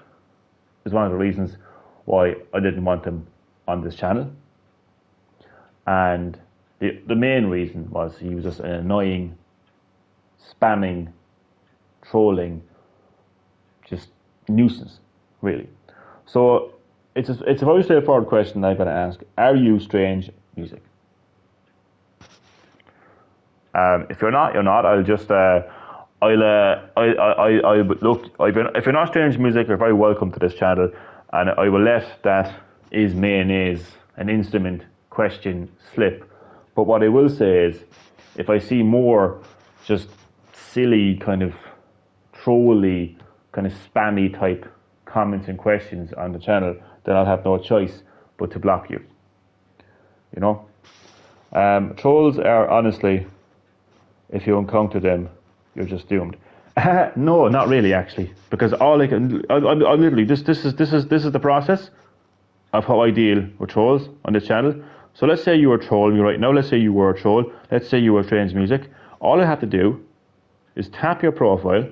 is one of the reasons why I didn't want him on this channel. And the main reason was he was just an annoying, spamming, trolling, just nuisance, really. So it's a very straightforward question that I'm going to ask. Are you Strange Music? If you're not, you're not. I'll just if you're not Strange Music, you're very welcome to this channel, and I will let that is mayonnaise an instrument question slip. But what I will say is, if I see more just silly, kind of trolly, kind of spammy type comments and questions on the channel, then I'll have no choice but to block you. Trolls are honestly, if you encounter them, you're just doomed. No, not really actually, because all I can, I literally this is the process of how I deal with trolls on this channel. So let's say you were trolling me right now. Let's say you were a troll. Let's say you were Strange Music. All I have to do is tap your profile,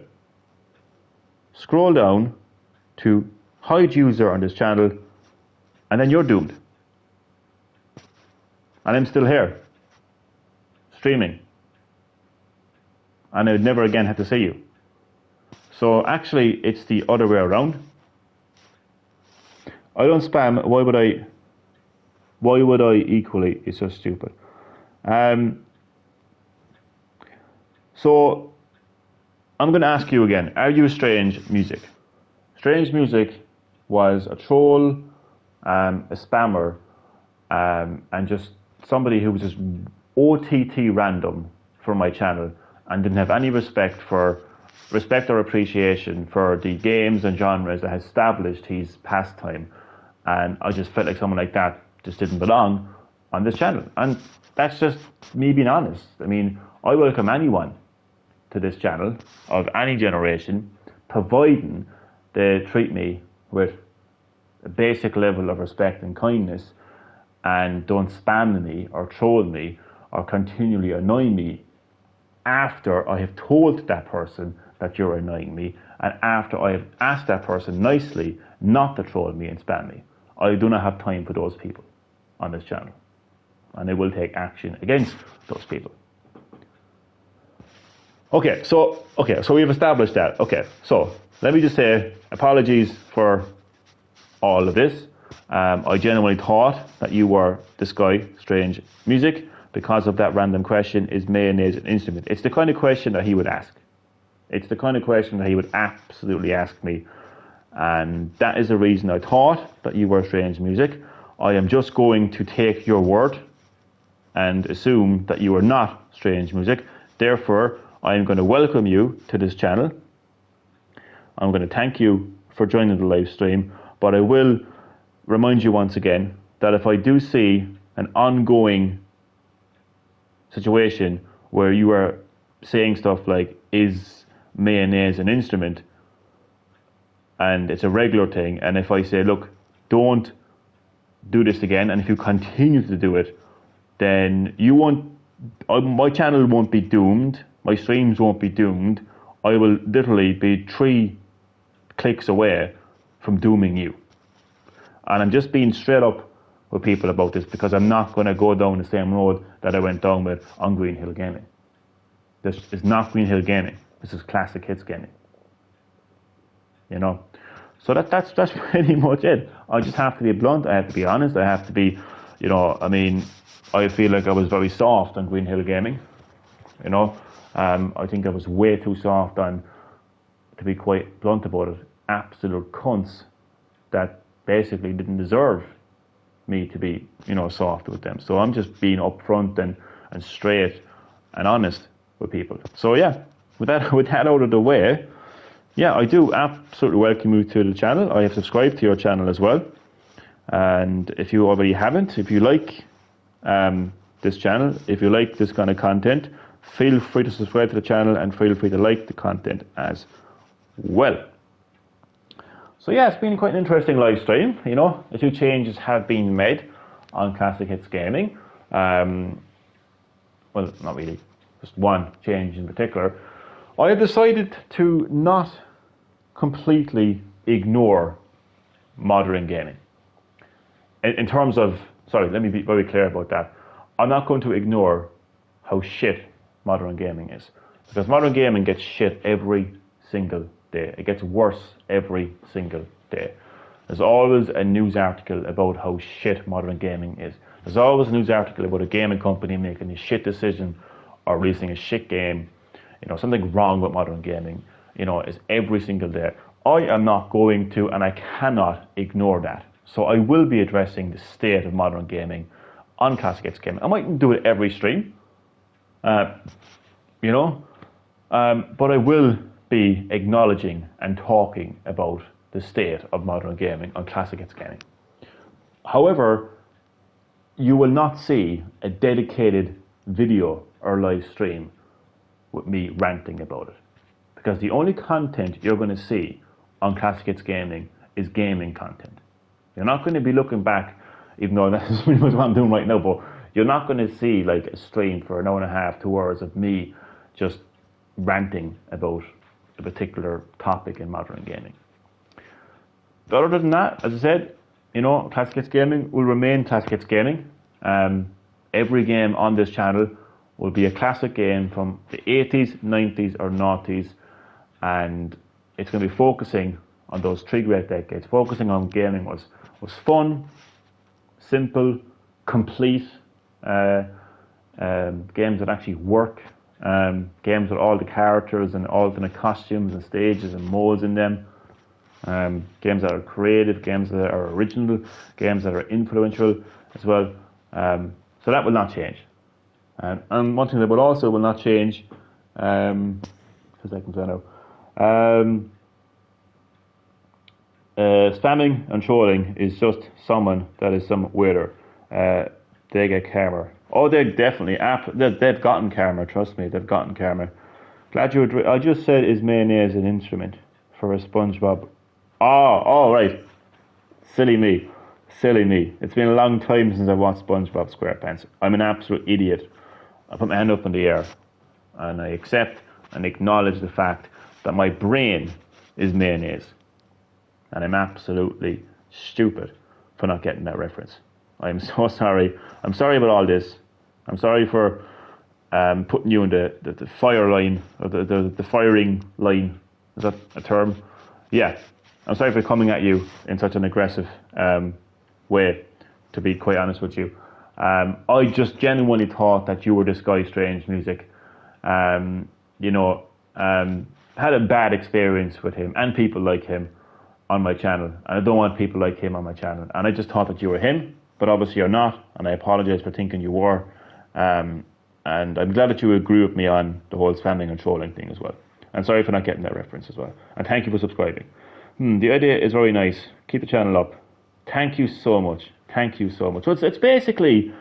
scroll down to hide user on this channel, and then you're doomed. And I'm still here, streaming. And I would never again have to see you. So actually, it's the other way around. I don't spam. Why would I? Why would I equally? It's so stupid. So I'm going to ask you again. Are you Strange Music? Strange Music was a troll, a spammer, and just somebody who was just OTT random for my channel and didn't have any respect or appreciation for the games and genres that had established his pastime. And I just felt like someone like that just didn't belong on this channel. And that's just me being honest. I mean, I welcome anyone to this channel of any generation, providing they treat me with a basic level of respect and kindness and don't spam me or troll me or continually annoy me after I have told that person that you're annoying me and after I have asked that person nicely not to troll me and spam me. I do not have time for those people on this channel, and I will take action against those people. Okay, so we've established that. Okay, so let me just say apologies for all of this. I genuinely thought that you were this guy, Strange Music, because of that random question, is mayonnaise an instrument? It's the kind of question that he would ask. It's the kind of question that he would absolutely ask me. And that is the reason I thought that you were Strange Music. I am just going to take your word and assume that you are not Strange Music. Therefore, I am going to welcome you to this channel. I'm going to thank you for joining the live stream, but I will remind you once again that if I do see an ongoing situation where you are saying stuff like, is mayonnaise an instrument? And it's a regular thing, and if I say, look, don't do this again, and if you continue to do it, then you won't, my channel won't be doomed, my streams won't be doomed, I will literally be 3 clicks away from dooming you. And I'm just being straight up with people about this because I'm not going to go down the same road that I went down with on Green Hill Gaming. This is not Green Hill Gaming, this is Classic Hits Gaming. You know, so that's pretty much it. I just have to be blunt. I have to be honest. I have to be, you know, I mean, I feel like I was very soft on Green Hill Gaming. You know, I think I was way too soft on, to be quite blunt about it, absolute cunts that basically didn't deserve me to be, you know, soft with them. So I'm just being upfront and straight and honest with people. So yeah, with that out of the way. Yeah, I do absolutely welcome you to the channel. I have subscribed to your channel as well. And if you already haven't, if you like this channel, if you like this kind of content, feel free to subscribe to the channel and feel free to like the content as well. So yeah, it's been quite an interesting live stream. You know, a few changes have been made on Classic Hits Gaming. Well, not really, just one change in particular. I have decided to not completely ignore modern gaming. In terms of, sorry, let me be very clear about that. I'm not going to ignore how shit modern gaming is. Because modern gaming gets shit every single day. It gets worse every single day. There's always a news article about how shit modern gaming is. There's always a news article about a gaming company making a shit decision or releasing a shit game. You know, something wrong with modern gaming, you know, is every single day. I am not going to, and I cannot ignore that. So I will be addressing the state of modern gaming on Classic Hits Gaming. I mightn't do it every stream, you know, but I will be acknowledging and talking about the state of modern gaming on Classic Hits Gaming. However, you will not see a dedicated video or live stream with me ranting about it. Because the only content you're going to see on Classic Hits Gaming is gaming content. You're not going to be looking back, even though that's pretty much what I'm doing right now, but you're not going to see like a stream for an hour and a half, 2 hours of me just ranting about a particular topic in modern gaming. But other than that, as I said, you know, Classic Hits Gaming will remain Classic Hits Gaming. Every game on this channel will be a classic game from the 80s, 90s or noughties, and it's going to be focusing on those 3 great decades, focusing on gaming was fun, simple, complete, games that actually work, games with all the characters and alternate costumes and stages and modes in them, games that are creative, games that are original, games that are influential as well. So that will not change. And one thing that will also will not change, 2 seconds now, spamming and trolling is just someone that is some weirder. They get karma. Oh, they definitely, they've gotten karma, trust me, they've gotten karma. Glad you would, I just said, is mayonnaise an instrument for a SpongeBob? Oh, right. Silly me. It's been a long time since I watched SpongeBob SquarePants. I'm an absolute idiot. I put my hand up in the air and I accept and acknowledge the fact that my brain is mayonnaise. And I'm absolutely stupid for not getting that reference. I'm so sorry. I'm sorry about all this. I'm sorry for putting you in the fire line, or the firing line. Is that a term? Yeah. I'm sorry for coming at you in such an aggressive way, to be quite honest with you. I just genuinely thought that you were this guy Strange Music. You know, had a bad experience with him and people like him on my channel. And I don't want people like him on my channel. And I just thought that you were him, but obviously you're not. And I apologize for thinking you were. And I'm glad that you agree with me on the whole spamming and trolling thing as well. And sorry for not getting that reference as well. And thank you for subscribing. The idea is very nice. Keep the channel up. Thank you so much. Thank you so much. So it's basically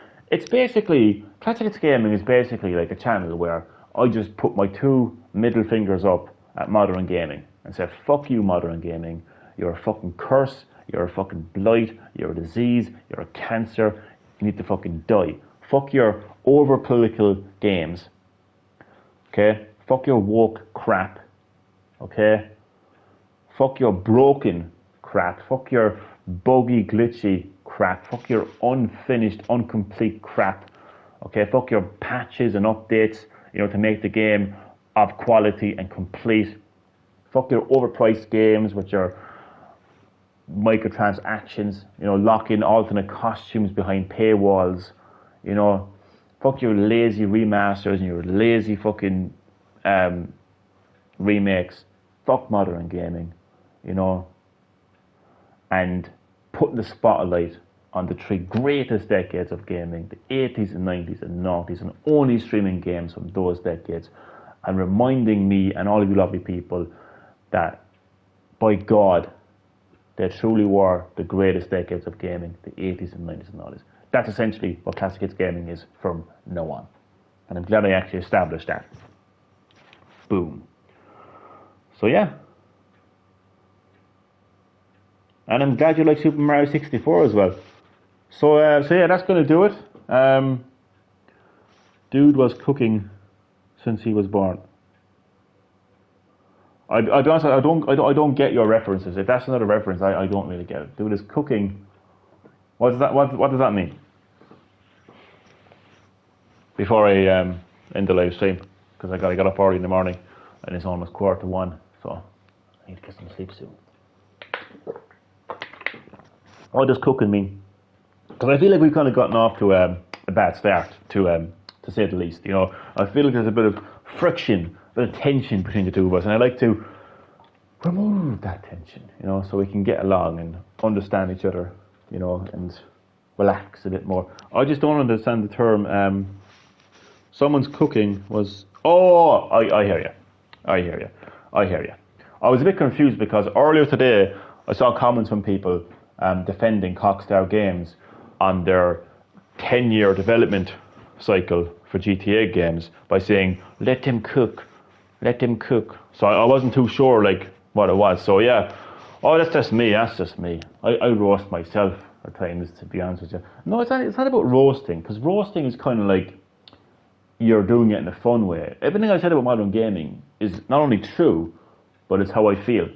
Classic Hits Gaming is basically like a channel where I just put my 2 middle fingers up at modern gaming and say, fuck you, modern gaming. You're a fucking curse. You're a fucking blight. You're a disease. You're a cancer. You need to fucking die. Fuck your over political games. Okay? Fuck your woke crap. Okay? Fuck your broken crap. Fuck your buggy, glitchy crap. Fuck your unfinished, incomplete crap. Okay, fuck your patches and updates, you know, to make the game of quality and complete. Fuck your overpriced games with your microtransactions, you know, lock in alternate costumes behind paywalls, you know. Fuck your lazy remasters and your lazy fucking remakes. Fuck modern gaming, you know. And putting the spotlight on the 3 greatest decades of gaming, the 80s and 90s and noughties, and only streaming games from those decades, and reminding me and all of you lovely people that, by God, they truly were the greatest decades of gaming, the 80s and 90s and noughties. That's essentially what Classic Hits Gaming is from now on. And I'm glad I actually established that. Boom. So yeah. And I'm glad you like Super Mario 64 as well. So yeah, that's going to do it. Dude was cooking since he was born. I'll be honest, I don't get your references. If that's another reference, I don't really get it. Dude is cooking. What does that mean? Before I end the live stream, because I got to get up early in the morning, and it's almost 1:45, so I need to get some sleep soon. What does cooking mean? Because I feel like we've kind of gotten off to a bad start, to say the least. You know, I feel like there's a bit of friction, a bit of tension between the two of us, and I like to remove that tension, you know, so we can get along and understand each other, you know, and relax a bit more. I just don't understand the term. Someone's cooking was. Oh, I hear you. I hear you. I was a bit confused because earlier today I saw comments from people defending Cockstar Games on their 10-year development cycle for GTA games by saying, let them cook. So I wasn't too sure like what it was. So yeah, that's just me. I roast myself at times, to be honest with you. No, it's not about roasting, because roasting is kind of like you're doing it in a fun way. Everything I said about modern gaming is not only true, but it's how I feel.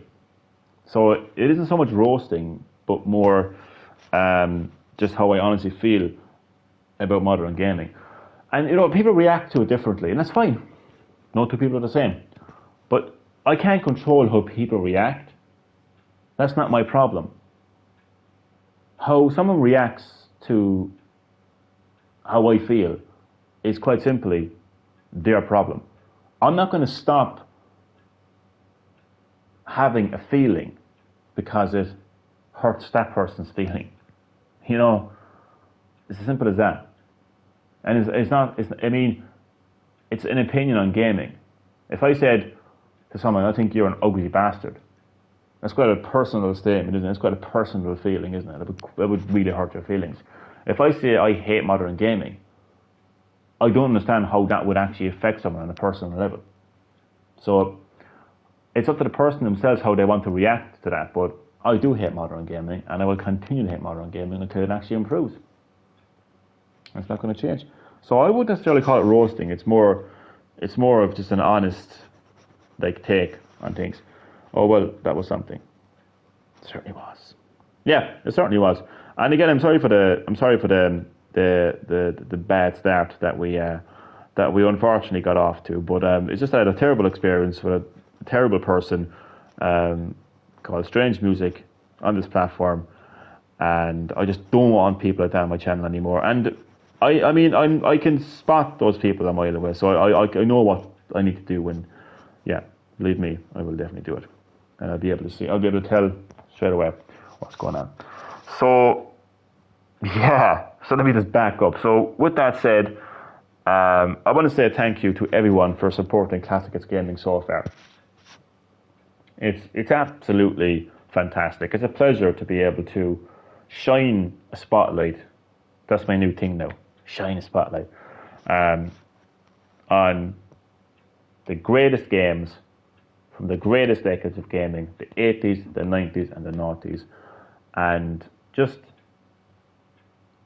So it isn't so much roasting, but more just how I honestly feel about modern gaming. And people react to it differently, and that's fine. No two people are the same. But I can't control how people react. That's not my problem. How someone reacts to how I feel is quite simply their problem. I'm not going to stop having a feeling because it hurts that person's feeling. It's as simple as that. And it's an opinion on gaming. If I said to someone, I think you're an ugly bastard, that's quite a personal statement, isn't it? It's quite a personal feeling, isn't it? That would really hurt your feelings. If I say I hate modern gaming, I don't understand how that would actually affect someone on a personal level. So it's up to the person themselves how they want to react to that, but I do hate modern gaming, and I will continue to hate modern gaming until it actually improves. It's not going to change. So I wouldn't necessarily call it roasting. It's more of just an honest take on things. Oh well, that was something. It certainly was. Yeah, it certainly was. And again, I'm sorry for the bad start that we unfortunately got off to. But it's just I had a terrible experience with a terrible person called Strange Music on this platform, and I just don't want people like that on my channel anymore. And I can spot those people a mile away, so I know what I need to do. And yeah, believe me, I will definitely do it, and I'll be able to tell straight away what's going on. So yeah, so let me just back up. So with that said, I want to say thank you to everyone for supporting Classic Hits Gaming so far. It's absolutely fantastic. It's a pleasure to be able to shine a spotlight. That's my new thing now. Shine a spotlight on the greatest games from the greatest decades of gaming, the 80s, the 90s, and the noughties, and just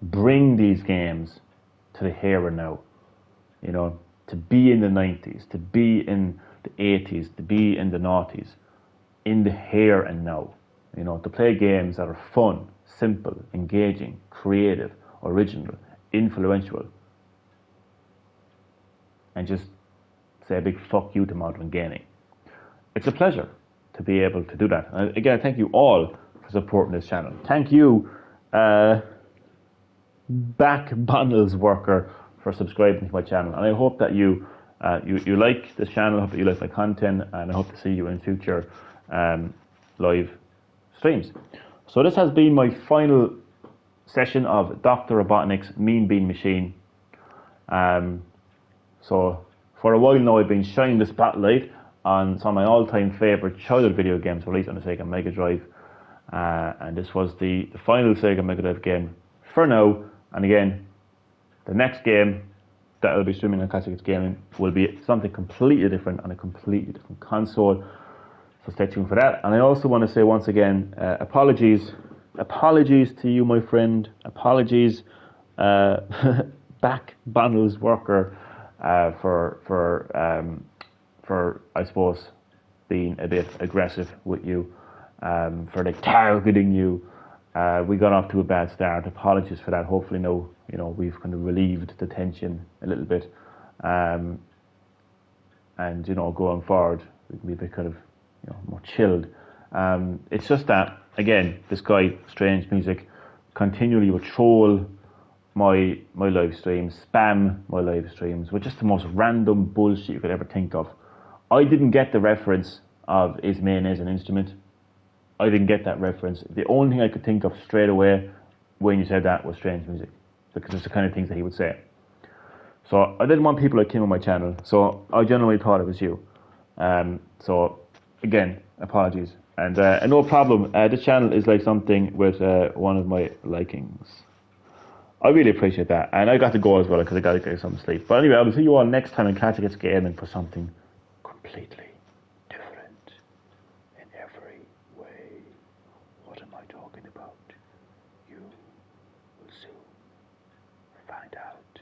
bring these games to the here and now. To be in the 90s, to be in the 80s, to be in the noughties, in the here and now. To play games that are fun, simple, engaging, creative, original, influential, and just say a big fuck you to modern gaming. It's a pleasure to be able to do that. And again, thank you all for supporting this channel. Thank you, back bundles worker, for subscribing to my channel. And I hope that you like this channel. I hope that you like my content, and I hope to see you in future live streams. So this has been my final session of Dr. Robotnik's Mean Bean Machine. So for a while now, I've been shining the spotlight on some of my all-time favourite childhood video games released on the Sega Mega Drive. And this was the final Sega Mega Drive game for now. And again, the next game that I'll be streaming on Classic Hits Gaming will be something completely different on a completely different console. So stay tuned for that. And I also want to say once again, apologies to you, my friend. Apologies, back bundles worker, for I suppose being a bit aggressive with you, for like targeting you. We got off to a bad start. Apologies for that. Hopefully now, we've kind of relieved the tension a little bit, and going forward, we can be a bit kind of more chilled. It's just that, again, this guy Strange Music continually would troll my live streams, spam my live streams with just the most random bullshit you could ever think of. I didn't get the reference of is mayonnaise an instrument. I didn't get that reference. The only thing I could think of straight away when you said that was Strange Music, because it's the kind of things that he would say. So I didn't want people that came on my channel, so I genuinely thought it was you. So again, apologies. And no problem. This channel is like something with one of my likings. I really appreciate that. And I got to go as well because I got to get some sleep. But anyway, I'll see you all next time in Classic Hits Gaming for something completely different in every way. What am I talking about? You will soon find out.